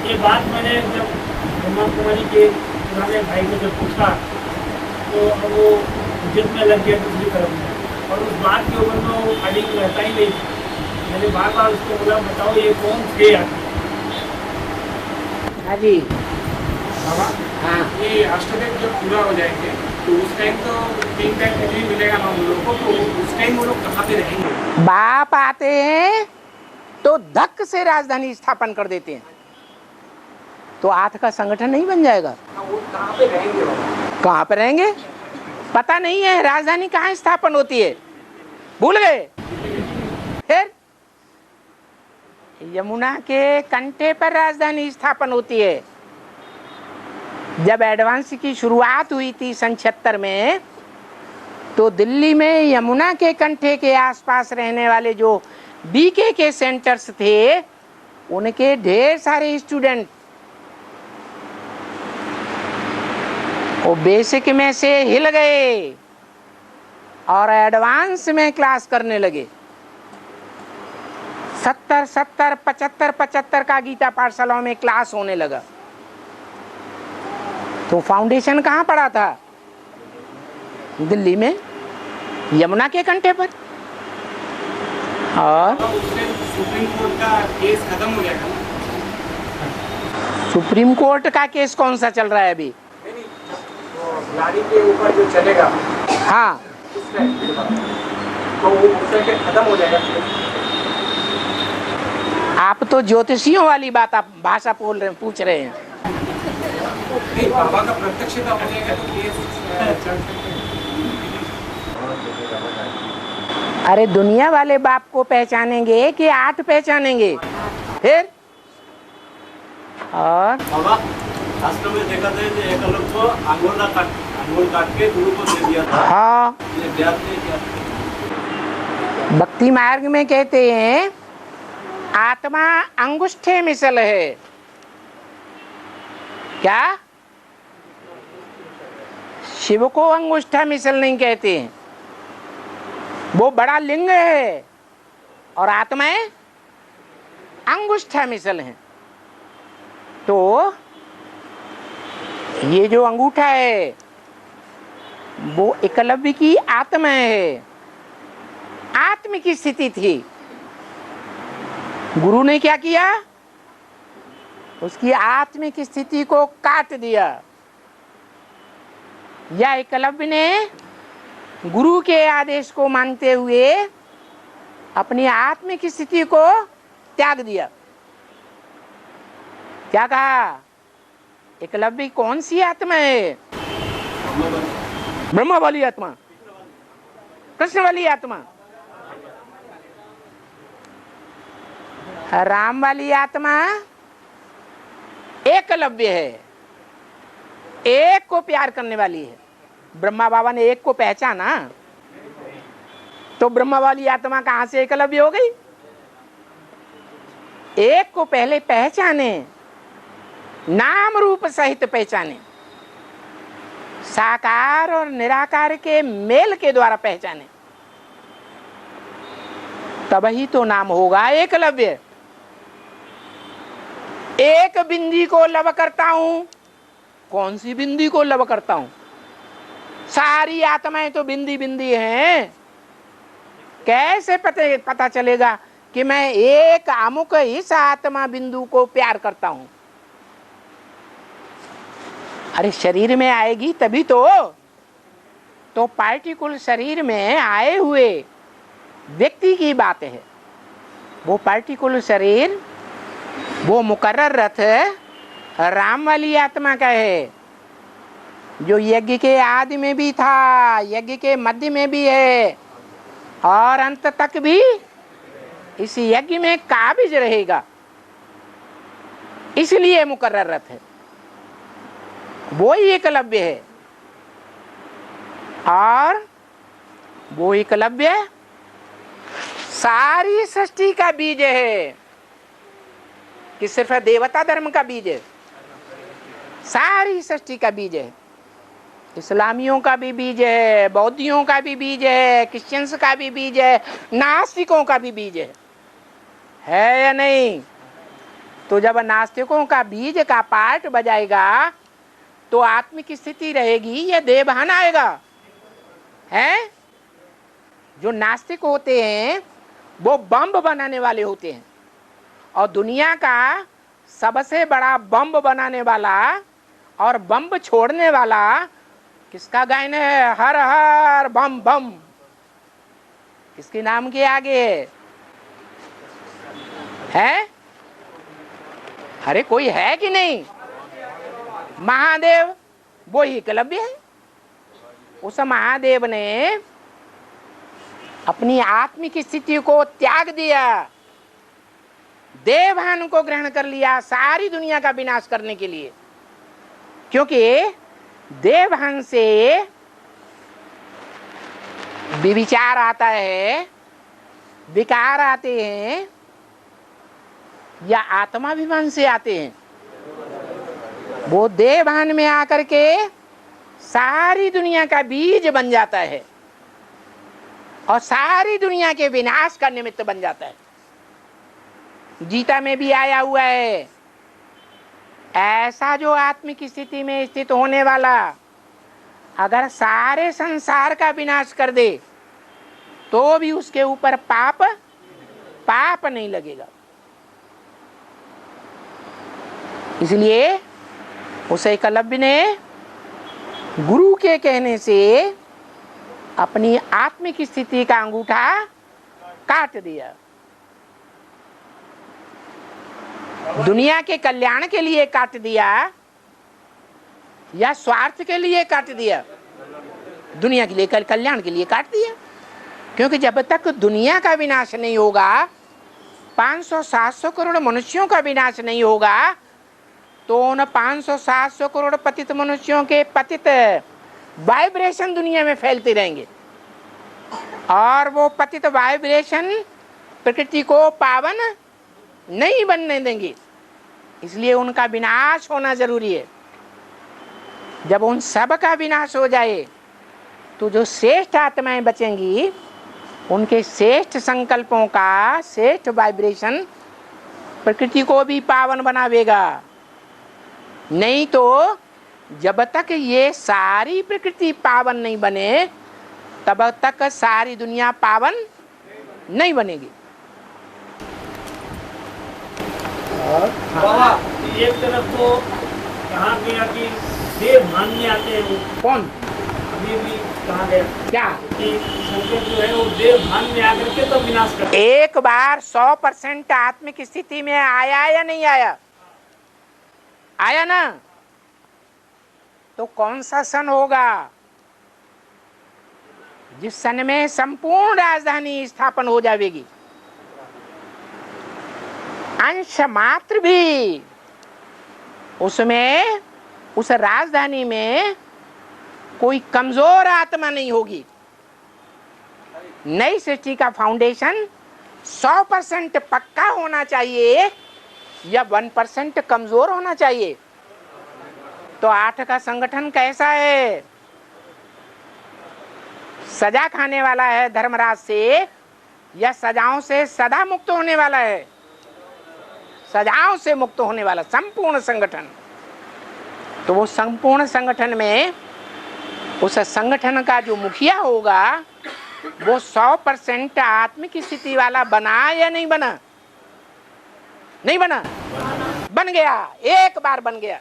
ये बात मैंने जब ब्रह्मा कुमारी के पुराने भाई को जब पूछा तो वो जिद में लग गया दूसरी तरफ में, और उस बात के ऊपर में वो अडिग रहता ही नहीं था। मैंने बार बार उसको बोला बताओ ये कौन थे आप? हाँ जी, बाबा हाँ ये अष्टदेव जब पूरा हो जाएंगे तो उस टाइम तो 3 टाइम नहीं मिलेगा ना उन लोगों को, तो उस टाइम वो लोग कहाँ पे रहेंगे? बाप आते हैं तो धक से राजधानी स्थापन कर देते हैं, तो आठ का संगठन नहीं बन जाएगा। वो कहाँ पे रहेंगे बाबा? कहाँ पे रहेंगे पता नहीं है। राजधानी कहाँ स्थापन होती है भूल गए? फिर यमुना के कंठे पर राजधानी स्थापन होती है। जब एडवांस की शुरुआत हुई थी सन 76 में, तो दिल्ली में यमुना के कंठे के आसपास रहने वाले जो बीके के सेंटर्स थे, उनके ढेर सारे स्टूडेंट वो बेसिक में से हिल गए और एडवांस में क्लास करने लगे। 70, 75, 75 का गीता पाठशालाओं में क्लास होने लगा। तो फाउंडेशन कहाँ पड़ा था? दिल्ली में यमुना के कंठे पर। और सुप्रीम कोर्ट का केस खत्म हो जाएगा ना? सुप्रीम कोर्ट का केस कौन सा चल रहा है अभी? गाड़ी के ऊपर जो चलेगा, हाँ, उस टाइम तो वो उस टाइम पे खत्म हो जाएगा। आप तो ज्योतिषियों वाली बात आप भाषा बोल रहे हैं, पूछ रहे हैं। बाबा का प्रत्यक्षता हो जाएगा तो केस चल सकते हैं। अरे दुनिया वाले बाप को पहचानेंगे कि 8 पहचानेंगे? फिर और बाबा शास्त्र में देखा था कि एक लोग को अंगूर काट के गुरु को दे दिया था। हाँ, ये ब्याज नहीं क्या? भक्ति मार्ग में कहते हैं आत्मा अंगुष्ठे मिसल है। क्या? शिव को अंगुष्ठा मिसल नहीं कहते हैं, वो बड़ा लिंग है और आत्माएं अंगुष्ठा मिसल हैं। तो ये जो अंगूठा है वो एकलव्य की आत्मा है, आत्म की स्थिति थी। गुरु ने क्या किया? उसकी आत्मिक स्थिति को काट दिया। या एकलव्य ने गुरु के आदेश को मानते हुए अपनी आत्मिक स्थिति को त्याग दिया। क्या कहा? एकलव्य कौन सी आत्मा है? ब्रह्मा वाली आत्मा, कृष्ण वाली आत्मा, राम वाली आत्मा एकलव्य है, एक को प्यार करने वाली है। ब्रह्मा बाबा ने एक को पहचाना तो ब्रह्मा वाली आत्मा कहां से एकलव्य हो गई? एक को पहले पहचाने, नाम रूप सहित पहचाने, साकार और निराकार के मेल के द्वारा पहचाने, तभी तो नाम होगा एकलव्य। एक बिंदी को लव करता हूं। कौन सी बिंदी को लव करता हूं? सारी आत्माएं तो बिंदी बिंदी हैं। कैसे पता चलेगा कि मैं एक अमुक इस आत्मा बिंदु को प्यार करता हूं? अरे शरीर में आएगी तभी तो पार्टिकुलर शरीर में आए हुए व्यक्ति की बात है। वो पार्टिकुलर शरीर वो मुकर्रर रथ राम वाली आत्मा का है, जो यज्ञ के आदि में भी था, यज्ञ के मध्य में भी है और अंत तक भी इस यज्ञ में काबिज रहेगा। इसलिए मुकर्रर रथ है, वो ही एकलव्य है। और वो एकलव्य सारी सृष्टि का बीज है कि सिर्फ देवता धर्म का बीज है, सारी सृष्टि का बीज है। इस्लामियों का भी बीज है, बौद्धियों का भी बीज है, क्रिश्चियंस का भी बीज है, नास्तिकों का भी बीज है या नहीं? तो जब नास्तिकों का बीज का पार्ट बजाएगा तो आत्मिक स्थिति रहेगी या देह भान आएगा? है जो नास्तिक होते हैं वो बम बनाने वाले होते हैं, और दुनिया का सबसे बड़ा बम बनाने वाला और बम छोड़ने वाला किसका गायन है? हर हर बम बम। किसके नाम के आगे है? अरे कोई है कि नहीं? महादेव वो ही एकलव्य है। उस महादेव ने अपनी आत्मिक स्थिति को त्याग दिया, देवभान को ग्रहण कर लिया सारी दुनिया का विनाश करने के लिए। क्योंकि देवभान से विचार आता है, विकार आते हैं, या आत्माभिमान से आते हैं। वो देवभान में आकर के सारी दुनिया का बीज बन जाता है और सारी दुनिया के विनाश का निमित्त बन जाता है। गीता में भी आया हुआ है, ऐसा जो आत्मिक स्थिति में स्थित होने वाला अगर सारे संसार का विनाश कर दे तो भी उसके ऊपर पाप नहीं लगेगा। इसलिए उस एकलव्य ने गुरु के कहने से अपनी आत्मिक स्थिति का अंगूठा काट दिया। दुनिया के कल्याण के लिए काट दिया या स्वार्थ के लिए काट दिया? दुनिया के लिए, कल्याण के लिए काट दिया। क्योंकि जब तक दुनिया का विनाश नहीं होगा, 500-700 करोड़ मनुष्यों का विनाश नहीं होगा, तो उन 500-700 करोड़ पतित मनुष्यों के पतित वाइब्रेशन दुनिया में फैलते रहेंगे और वो पतित वाइब्रेशन प्रकृति को पावन नहीं बनने देंगे। इसलिए उनका विनाश होना जरूरी है। जब उन सब का विनाश हो जाए तो जो श्रेष्ठ आत्माएं बचेंगी, उनके श्रेष्ठ संकल्पों का श्रेष्ठ वाइब्रेशन प्रकृति को भी पावन बनावेगा। नहीं तो जब तक ये सारी प्रकृति पावन नहीं बने तब तक सारी दुनिया पावन नहीं बनेगी। बाबा एक तरफ तो कहा गया कि देव भान में आते हैं, वो कौन अभी भी कहा गया क्या कि संकट जो है वो देव भान में आकर के तो विनाश करते हैं। एक बार 100% आत्मिक स्थिति में आया या नहीं आया? आया ना? तो कौन सा सन होगा जिस सन में संपूर्ण राजधानी स्थापन हो जाएगी? अंश मात्र भी उसमें, उस राजधानी में कोई कमजोर आत्मा नहीं होगी। नई सृष्टि का फाउंडेशन 100% पक्का होना चाहिए या 1% कमजोर होना चाहिए? तो 8 का संगठन कैसा है? सजा खाने वाला है धर्मराज से या सजाओं से सदा मुक्त होने वाला है? सजाओं से मुक्त होने वाला संपूर्ण संगठन। तो वो संपूर्ण संगठन में उस संगठन का जो मुखिया होगा वो 100% आत्मिक स्थिति वाला बना या नहीं बना? नहीं बना? बन गया, एक बार बन गया।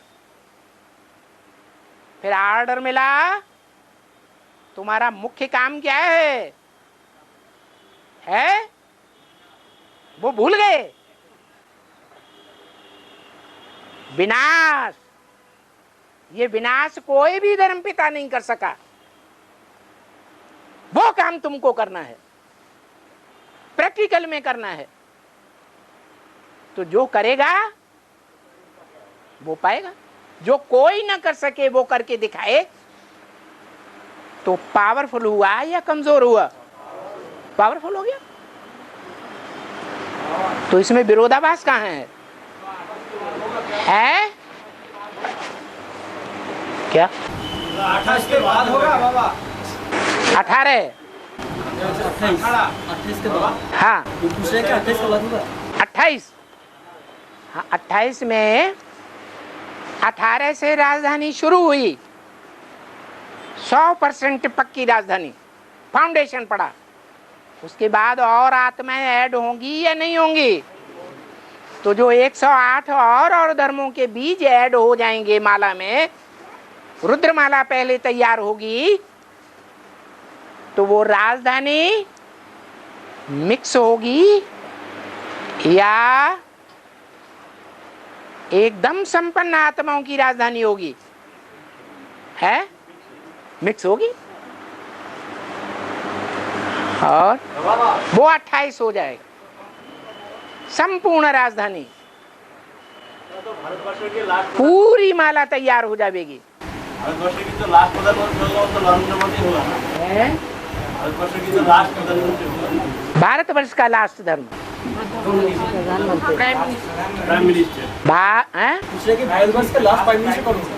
फिर ऑर्डर मिला, तुम्हारा मुख्य काम क्या है? वो भूल गए। विनाश। ये विनाश कोई भी धर्म पिता नहीं कर सका, वो काम तुमको करना है, प्रैक्टिकल में करना है। तो जो करेगा वो पाएगा, जो कोई ना कर सके वो करके दिखाए। तो पावरफुल हुआ या कमजोर हुआ? पावरफुल हो गया। तो इसमें विरोधाभास कहाँ है? क्या 28 के बाद होगा बाबा? 18 28 के बाद। हाँ दूसरे के 28 के बाद होगा। 28। हाँ 28 में 18 से राजधानी शुरू हुई, 100% पक्की राजधानी, फाउंडेशन पड़ा। उसके बाद और आत्माएं ऐड होंगी या नहीं होंगी? तो जो 108 और धर्मों के बीज ऐड हो जाएंगे माला में, रुद्रमाला पहले तैयार होगी, तो वो राजधानी मिक्स होगी या एकदम संपन्न आत्माओं की राजधानी होगी? है मिक्स होगी। और वो 28 हो जाएगा, संपूर्ण राजधानी, पूरी माला तैयार हो जाएगी। भारतवर्ष की तो लास्ट प्रधानमंत्री होगा तो नरेंद्र मोदी होगा ना? भारतवर्ष की तो लास्ट प्रधानमंत्री होगा। भारतवर्ष का लास्ट धर्म प्राइम मिनिस्टर। दूसरे की भारतवर्ष का लास्ट प्राइम मिनिस्टर कौन होगा?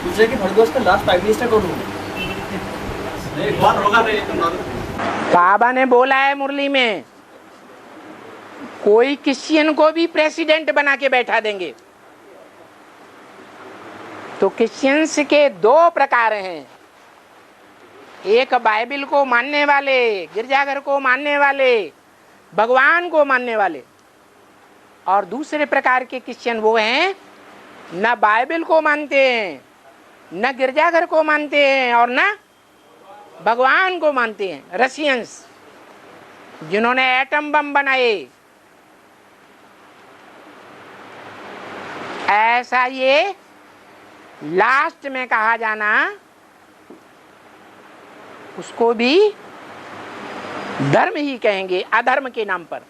दूसरे की भारतवर्ष का लास्ट प्राइम मिनिस्टर कौन होगा? एक बार होगा नहीं तो बाबा ने बोला है मुरली में, कोई क्रिश्चियन को भी प्रेसिडेंट बना के बैठा देंगे। तो क्रिश्चियंस के 2 प्रकार हैं, एक बाइबल को मानने वाले, गिरजाघर को मानने वाले, भगवान को मानने वाले, और दूसरे प्रकार के क्रिश्चियन वो हैं न बाइबल को मानते हैं, न गिरजाघर को मानते हैं, और न भगवान को मानते हैं। रशियंस जिन्होंने एटम बम बनाए, ऐसा ये लास्ट में कहा जाना, उसको भी धर्म ही कहेंगे, अधर्म के नाम पर।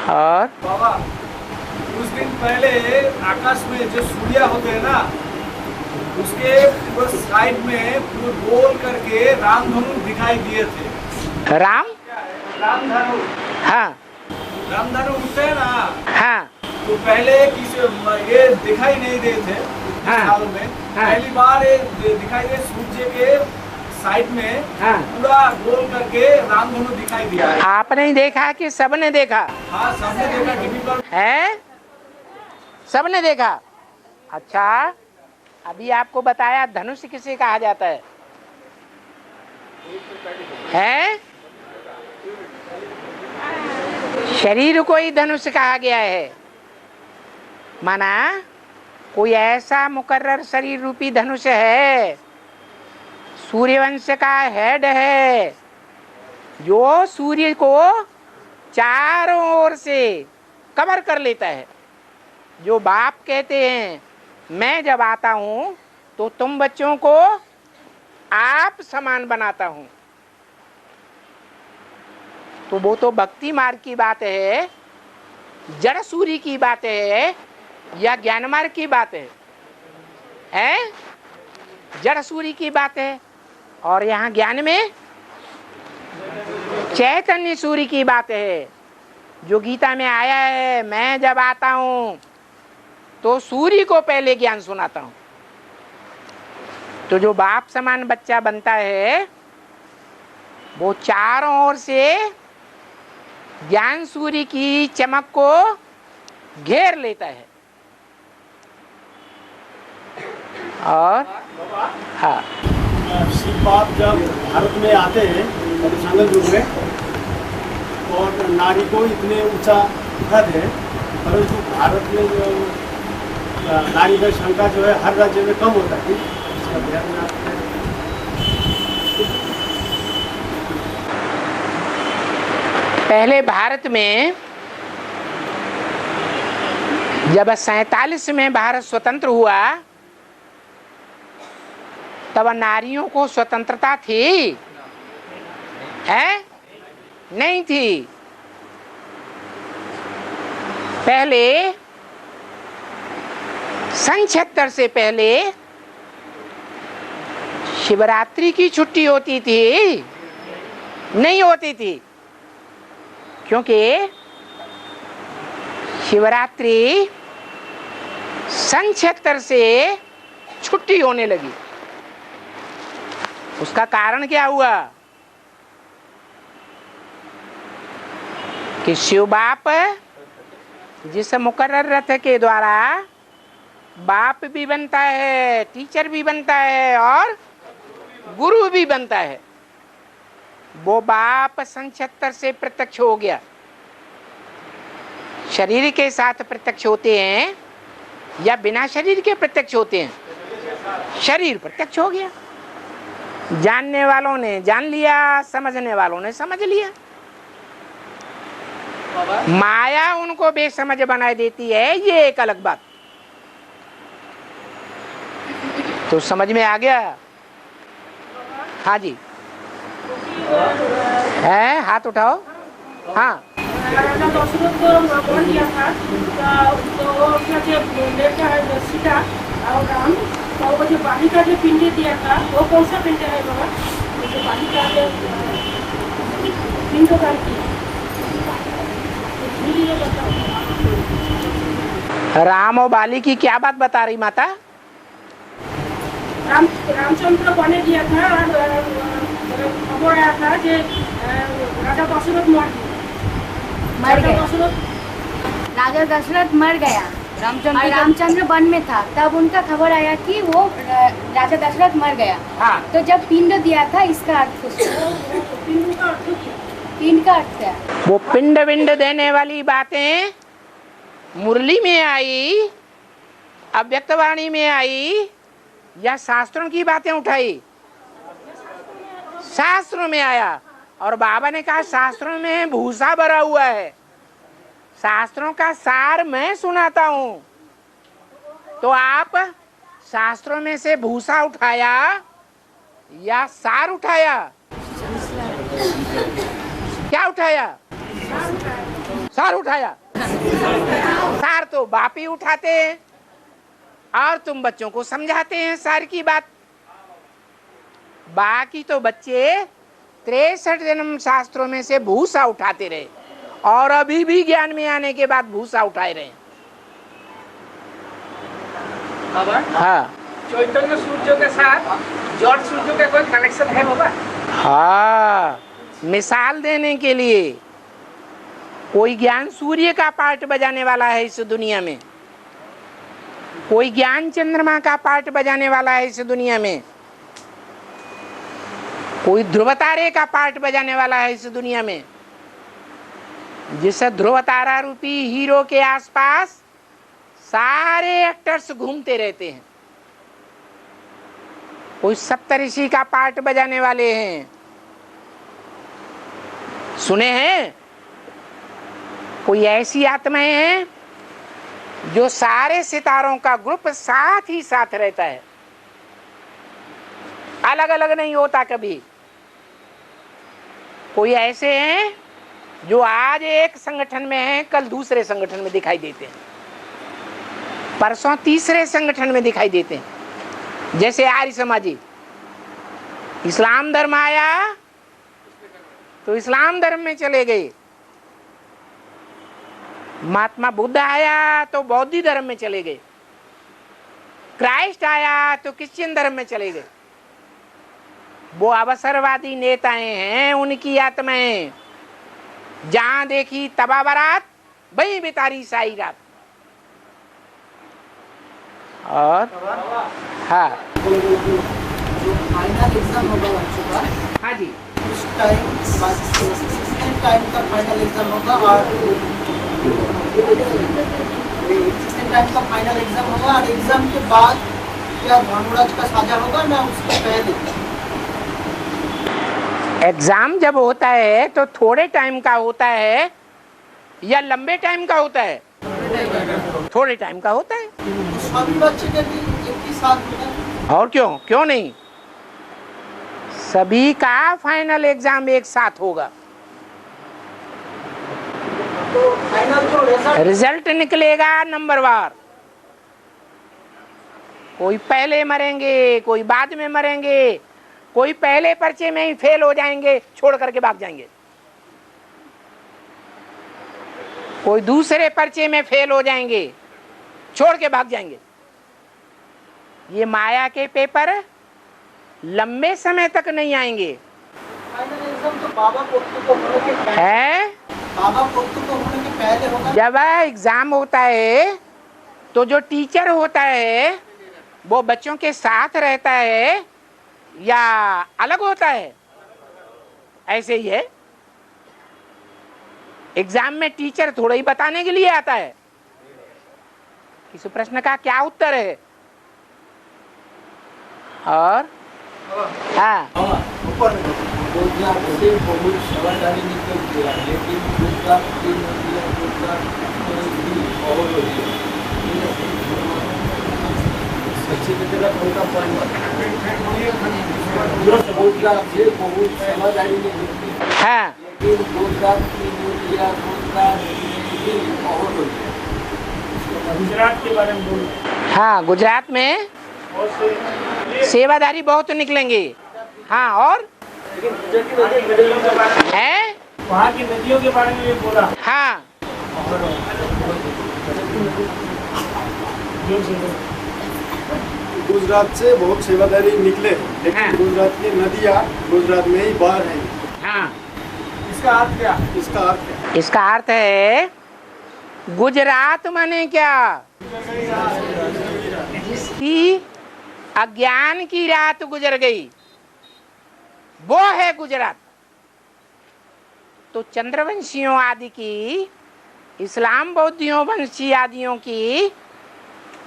और बाबा कुछ दिन पहले आकाश में जो सूर्य होते हैं ना, उसके पूरे साइड में पूरे गोल करके रामधनु दिखाई दिए थे। रामधनु। हाँ रामधनु उठते हैं ना। हाँ तो पहले किसी ये दिखाई नहीं देते थे सालों में। पहली बार ये दिखाई दे, सूर्य के साइड में पूरा गोल करके रामधनु दिखाई दिया है। आपने ही देखा कि सबने देखा? हाँ सबने देखा, टीवी पर है, सबने देखा। अच्छा अभी आपको बताया धनुष किसे कहा जाता है? शरीर को ही धनुष कहा गया है। माना कोई ऐसा मुकर्रर शरीर रूपी धनुष है, सूर्यवंश का हेड है, जो सूर्य को चारों ओर से कवर कर लेता है। जो बाप कहते हैं मैं जब आता हूं तो तुम बच्चों को आप समान बनाता हूं, तो वो तो भक्ति मार्ग की बात है, जड़ सूर्य की बात है या ज्ञान मार्ग की बात है? जड़ सूर्य की बात है। और यहाँ ज्ञान में चैतन्य सूर्य की बात है, जो गीता में आया है, मैं जब आता हूँ तो सूर्य को पहले ज्ञान सुनाता हूँ। तो जो बाप समान बच्चा बनता है वो चारों ओर से ज्ञान सूर्य की चमक को घेर लेता है। और हाँ, शिव बाप जब भारत में आते हैं संगम युग में, और नारी को इतने ऊंचा पद है, परंतु भारत में जो नारी का संख्या जो है हर राज्य में कम होता है। इसका ध्यान में आपने पहले भारत में जब 47 में भारत स्वतंत्र हुआ तब नारियों को स्वतंत्रता थी? है? नहीं थी। पहले सन 76 से पहले शिवरात्रि की छुट्टी होती थी? नहीं होती थी, क्योंकि शिवरात्रि सन 76 से छुट्टी होने लगी। उसका कारण क्या हुआ कि शिव बाप जिस मुकर्रर रथ के द्वारा बाप भी बनता है, टीचर भी बनता है और गुरु भी बनता है, वो बाप सन 76 से प्रत्यक्ष हो गया। शरीर के साथ प्रत्यक्ष होते हैं या बिना शरीर के प्रत्यक्ष होते हैं? शरीर प्रत्यक्ष हो गया। जानने वालों ने जान लिया, समझने वालों ने समझ लिया। माया उनको बेसमझ बना देती है, ये एक अलग बात। तो समझ में आ गया? हाँ जी, है, हाथ उठाओ। हाँ, राजा दशरथ को बन गया था, तो उसका जो बेटा है सीता और राम, तो वो जो बालिका जो पिंड दिया था वो कौन सा पिंड है बाबा? जो बालिका जो पिंड का राम और बाली की क्या बात बता रही माता? रामचंद्र बने दिया था, खबर आया था कि राजा दशरथ मर गया। राजा दशरथ मर गया, रामचंद्र वन में था, तब उनका खबर आया कि वो राजा दशरथ मर गया। हाँ। तो जब पिंड दिया था, इसका अर्थ पिंड का अर्थ क्या? वो पिंड विंड देने वाली बातें मुरली में आई, अव्यक्तवाणी में आई या शास्त्रों की बातें उठाई? शास्त्रों में आया। और बाबा ने कहा शास्त्रों में भूसा भरा हुआ है, शास्त्रों का सार मैं सुनाता हूँ। तो आप शास्त्रों में से भूसा उठाया या सार उठाया? क्या उठाया? सार उठाया। सार तो बाप ही उठाते हैं और तुम बच्चों को समझाते हैं सार की बात। बाकी तो बच्चे 63 जन्म शास्त्रों में से भूसा उठाते रहे और अभी भी ज्ञान में आने के बाद भूसा उठाए रहे। हाँ, चैतन्य सूर्य के साथ जॉर्ज सूर्य का कोई कनेक्शन है बाबा? हाँ, मिसाल देने के लिए कोई ज्ञान सूर्य का पार्ट बजाने वाला है इस दुनिया में, कोई ज्ञान चंद्रमा का पार्ट बजाने वाला है इस दुनिया में, कोई ध्रुव तारे का पार्ट बजाने वाला है इस दुनिया में। जिस ध्रुव तारा रूपी हीरो के आसपास सारे एक्टर्स घूमते रहते हैं। कोई सप्तऋषि का पार्ट बजाने वाले हैं, सुने हैं? कोई ऐसी आत्माएं हैं जो सारे सितारों का ग्रुप साथ ही साथ रहता है, अलग अलग नहीं होता कभी। कोई ऐसे हैं जो आज एक संगठन में हैं, कल दूसरे संगठन में दिखाई देते हैं, परसों तीसरे संगठन में दिखाई देते हैं। जैसे आर्य समाजी, इस्लाम धर्म आया तो इस्लाम धर्म में चले गए, महात्मा बुद्ध आया तो बौद्ध धर्म में चले गए, क्राइस्ट आया तो क्रिश्चियन धर्म में चले गए। वो अवसरवादी नेताएं हैं, उनकी आत्माएं जहां देखी तबा बारात, वहीं बितारी साई रात। और हाँ, फाइनल एग्जाम होगा बच्चों का, हाँ जी, उस टाइम का फाइनल एग्जाम होगा और 16 टाइम का फाइनल एग्जाम होगा। और एग्जाम के बाद क्या धर्मराज का साझा होगा ना उसके पहले? एग्जाम जब होता है तो थोड़े टाइम का होता है या लंबे टाइम का होता है? थोड़े टाइम का होता है। सभी बच्चे के भी एक ही साथ होता है। और क्यों नहीं, सभी का फाइनल एग्जाम एक साथ होगा। तो फाइनल जो रिजल्ट निकलेगा नंबरवार, कोई पहले मरेंगे, कोई बाद में मरेंगे, कोई पहले पर्चे में ही फेल हो जाएंगे, छोड़ करके भाग जाएंगे, कोई दूसरे पर्चे में फेल हो जाएंगे, छोड़ के भाग जाएंगे। ये माया के पेपर लंबे समय तक नहीं आएंगे। फाइनल एग्जाम तो बाबा पोतू को होने के पहले है, बाबा पोतू को होने के पहले होगा। जब एग्जाम होता है तो जो टीचर होता है वो बच्चों के साथ रहता है या अलग होता है? ऐसे ही है, एग्जाम में टीचर थोड़ा ही बताने के लिए आता है। किसी प्रश्न का क्या उत्तर है? और हाँ, ऊपर गुजरात से बहुत समझदारी निकल गया, लेकिन गुजरात की नदियाँ गुजरात में भी बहुत हो रही है। अच्छी तरह उनका गुजरात से बहुत समझदारी निकल गई, हाँ, लेकिन गुजरात की नदियाँ गुजरात में भी बहुत हो रही है। गुजरात के बारे में बोल रहे हैं। हाँ, गुजरात में और से सेवादारी बहुत निकलेंगे। हाँ, और नदियों के बारे में, है, वहाँ की नदियों के बारे में भी बोला। हाँ, गुजरात से बहुत सेवादारी निकले, लेकिन हाँ। गुजरात की नदियाँ गुजरात में ही बाहर हैं। हाँ। इसका अर्थ क्या? इसका अर्थ क्या? इसका अर्थ है गुजरात माने क्या? जिसकी अज्ञान की रात गुजर गई वो है गुजरात। तो चंद्रवंशियों आदि की, इस्लाम बौद्धियों वंशी आदियों की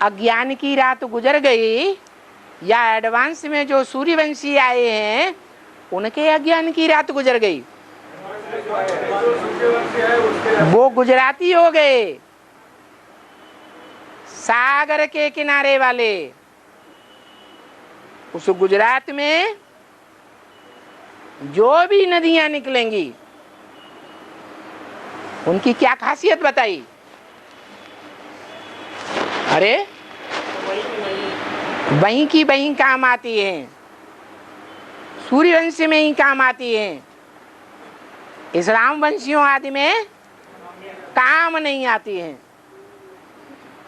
अज्ञान की रात गुजर गई, या एडवांस में जो सूर्यवंशी आए हैं उनके अज्ञान की रात गुजर गई, वो गुजराती हो गए, सागर के किनारे वाले। उस गुजरात में जो भी नदियां निकलेंगी उनकी क्या खासियत बताई? अरे वहीं की वहीं काम आती हैं, सूर्यवंश में ही काम आती हैं, इस्लाम वंशियों आदि में काम नहीं आती हैं।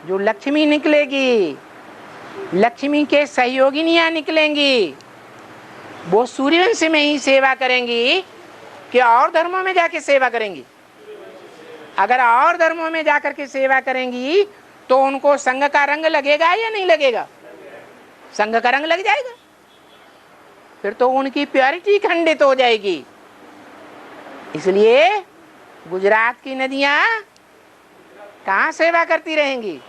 जो लक्ष्मी निकलेगी, लक्ष्मी के सहयोगिनियां निकलेंगी, वो सूर्यवंश में ही सेवा करेंगी कि और धर्मों में जाके सेवा करेंगी? अगर और धर्मों में जाकर के सेवा करेंगी तो उनको संघ का रंग लगेगा या नहीं लगेगा? संघ का रंग लग जाएगा, फिर तो उनकी प्योरिटी खंडित हो जाएगी। इसलिए गुजरात की नदियां कहाँ सेवा करती रहेंगी?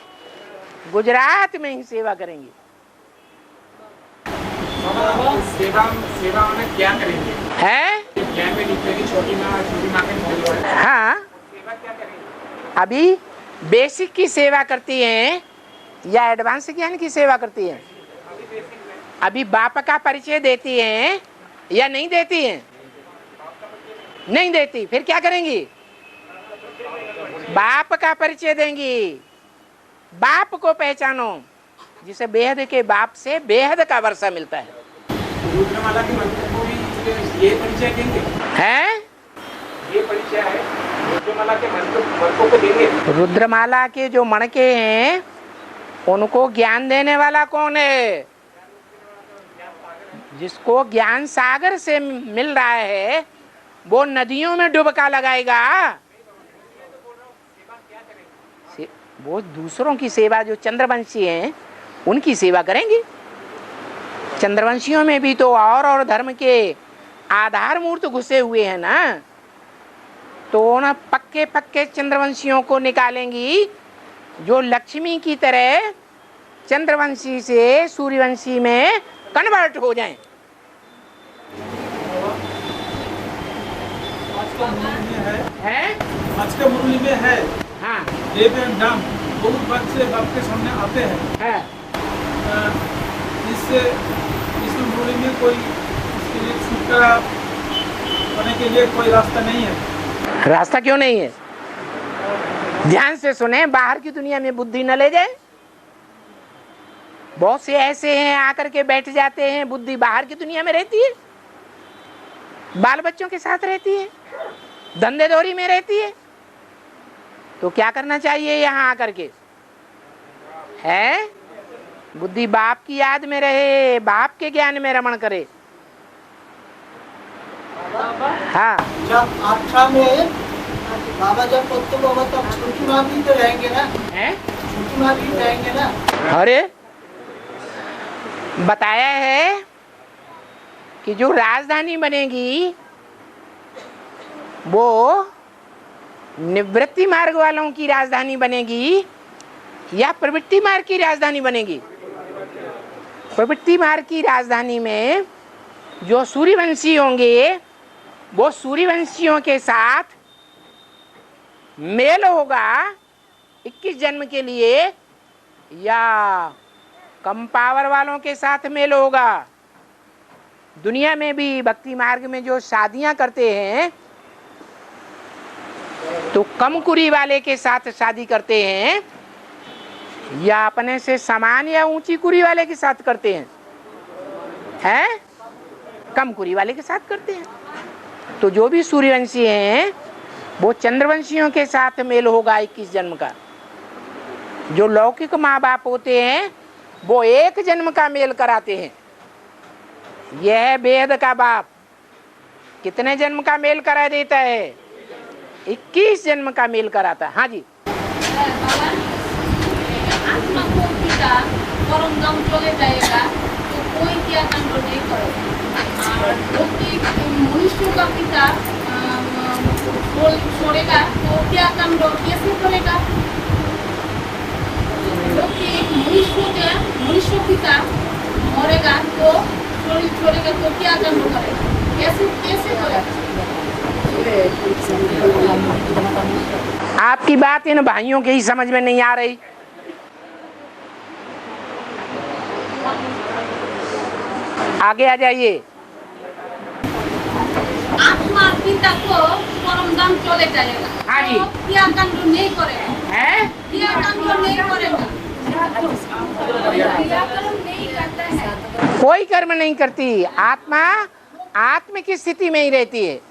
गुजरात में ही सेवा करेंगी। सेवा में क्या करेंगे? है, में निकलेगी छोटी माँ के। हाँ, अभी बेसिक की सेवा करती हैं या एडवांस ज्ञान की सेवा करती हैं? अभी बाप का परिचय देती हैं या नहीं देती हैं? नहीं देती, फिर क्या करेंगी? बाप का परिचय देंगी। बाप को पहचानो, जिसे बेहद के बाप से बेहद का वर्षा मिलता है। रुद्रमाला के मंत्र को भी ये परिचय देंगे? हैं? ये परिचय है रुद्रमाला के मंत्रों को देंगे। रुद्रमाला के जो मणके हैं उनको ज्ञान देने वाला कौन है? जिसको ज्ञान सागर से मिल रहा है वो नदियों में डुबका लगाएगा। वो दूसरों की सेवा, जो चंद्रवंशी हैं उनकी सेवा करेंगे। चंद्रवंशियों में भी तो और धर्म के आधार मूर्त घुसे हुए हैं ना, तो उन पक्के पक्के चंद्रवंशियों को निकालेंगी जो लक्ष्मी की तरह चंद्रवंशी से सूर्यवंशी में कन्वर्ट हो जाएं। आज का मुरली में है, है? आज का मुरली में है। हाँ, देव एंड दाम बहुत बात से बाप के सामने आते हैं। हाँ। इस मूवी में कोई इसके लिए छुटकारा होने के लिए कोई रास्ता नहीं है। रास्ता क्यों नहीं है? ध्यान से सुने, बाहर की दुनिया में बुद्धि न ले जाए। बहुत से ऐसे हैं आकर के बैठ जाते हैं, बुद्धि बाहर की दुनिया में रहती है, बाल बच्चों के साथ रहती है, धंधे दौरी में रहती है। तो क्या करना चाहिए यहाँ आकर के? है बुद्धि बाप की याद में रहे, बाप के ज्ञान में रमण करे। हाँ, जब आठा में बाबा जब पुत्र होगा तब छोटी माँ भी तो रहेंगे ना? है छोटी माँ भी रहेंगे ना? अरे बताया है कि जो राजधानी बनेगी वो निवृत्ति मार्ग वालों की राजधानी बनेगी या प्रवृत्ति मार्ग की राजधानी बनेगी? प्रवृत्ति मार्ग की राजधानी में जो सूर्यवंशी होंगे वो सूर्यवंशियों के साथ मेल होगा 21 जन्म के लिए, या कम पावर वालों के साथ मेल होगा? दुनिया में भी भक्ति मार्ग में जो शादियां करते हैं तो कम कुरी वाले के साथ शादी करते हैं या अपने से समान या ऊंची कुरी वाले के साथ करते हैं? हैं? कम कुरी वाले के साथ करते हैं। तो जो भी सूर्यवंशी हैं वो चंद्रवंशियों के साथ मेल होगा 21 जन्म का। जो लौकिक माँ बाप होते हैं वो एक जन्म का मेल कराते हैं। यह है वेद का बाप, कितने जन्म का मेल करा देता है? 21 जन्म का मेल कराता है। हाँ जी। आत्मा को पिता परम धाम चले जाएगा तो कोई क्या कांड नहीं करेगा। क्योंकि मनुष्य का पिता छोड़ेगा तो क्या कांड कैसे करेगा? क्योंकि मनुष्य पिता मरेगा तो छोड़ेगा तो क्या कांड करेगा? कैसे करेगा? आपकी बात इन भाइयों के ही समझ में नहीं आ रही। आगे आ जाइए। आत्मा पिता को परम धाम चले जाएगा। हाँ जी। तो क्या कांड नहीं करेगा? है? क्या कांड नहीं करेगा? क्रियाकर्म नहीं करता है। कोई कर्म नहीं करती आत्मा, आत्म की स्थिति में ही रहती है।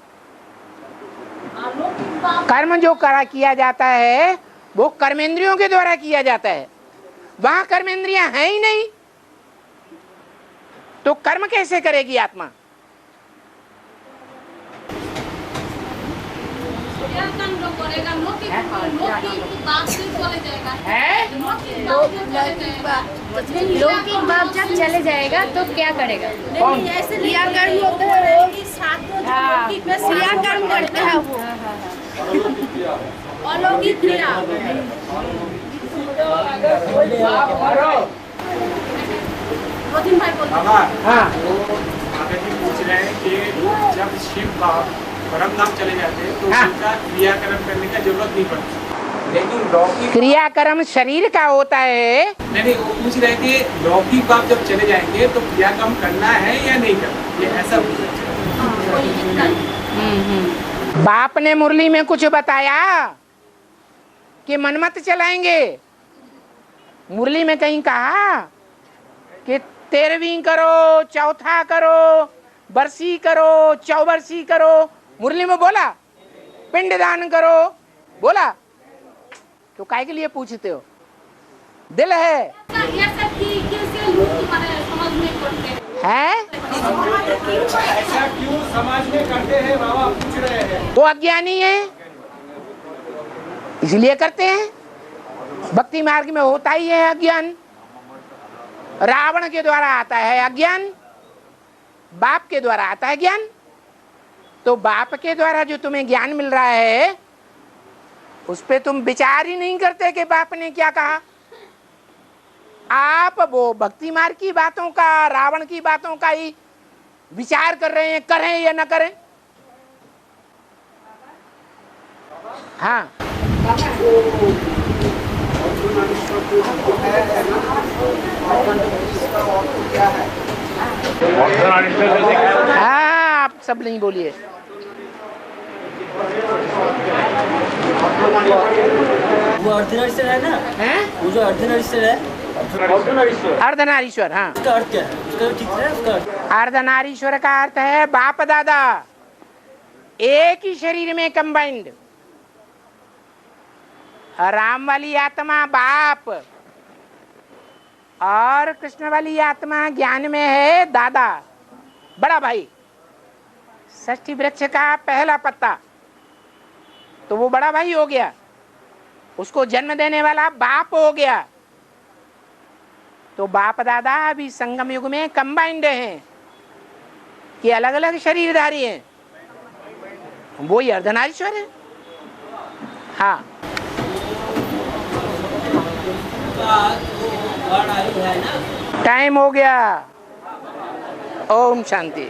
कर्म जो किया जाता है वो कर्मेंद्रियों के द्वारा किया जाता है। वहां कर्मेंद्रियां हैं ही नहीं तो कर्म कैसे करेगी आत्मा? क्या कांड करेगा? लौकिक बाप से चले जाएगा। है? लौकिक बाप जब चले जाएगा तो क्या करेगा? कौन? ऐसे क्रियाकर्म होता है कि सातों लौकिक में क्रियाकर्म करते हैं वो अलौकिक क्रिया। मोदी भाई बोलते हैं। हाँ। आगे भी पूछ रहे हैं कि जब शिव बाप परम धाम चले जाते हैं तो हाँ। उनका क्रियाकर्म करने की जरूरत नहीं पड़ती। लेकिन लौकिक क्रियाकर्म शरीर का होता है। नहीं, वो पूछ रहे हैं कि लौकिक बाप जब चले जाएंगे तो क्रियाकर्म करना है या नहीं करना, ये ऐसा पूछ रहे हैं। बाप ने मुरली में कुछ बताया कि मनमत चलाएंगे? मुरली में कहीं कहा कि 13वीं करो, चौथा करो, बरसी करो, चौबरसी करो? मुरली में बोला? पिंडदान करो बोला? तो काय के लिए पूछते हो? दिल है? ऐसा कैसे लोग तुम्हारे समझ में करते हैं? ऐसा क्यों समाज में करते हैं बाबा पूछ रहे हैं। वो अज्ञानी है इसलिए करते हैं। भक्ति मार्ग में होता ही है अज्ञान। रावण के द्वारा आता है अज्ञान, बाप के द्वारा आता है ज्ञान। तो बाप के द्वारा जो तुम्हें ज्ञान मिल रहा है उस पे तुम विचार ही नहीं करते कि बाप ने क्या कहा। आप वो भक्ति मार्ग की बातों का, रावण की बातों का ही विचार कर रहे हैं, करें या न करें। हाँ, सब नहीं बोलिए। वो अर्धनारीश्वर है ना? हैं? वो जो अर्धनारीश्वर है, अर्धनारीश्वर, हाँ। उसका अर्थ क्या है? उसका ठीक है उसका अर्थ? अर्धनारीश्वर का अर्थ है बाप दादा, एक ही शरीर में कंबाइंड। राम वाली आत्मा बाप और कृष्ण वाली आत्मा ज्ञान में है दादा, बड़ा भाई। षष्ठी वृक्ष का पहला पत्ता तो वो बड़ा भाई हो गया, उसको जन्म देने वाला बाप हो गया। तो बाप दादा अभी संगम युग में कंबाइंड हैं कि अलग अलग शरीरधारी हैं, वही अर्धनारीश्वर है। हाँ, टाइम हो गया। ओम शांति।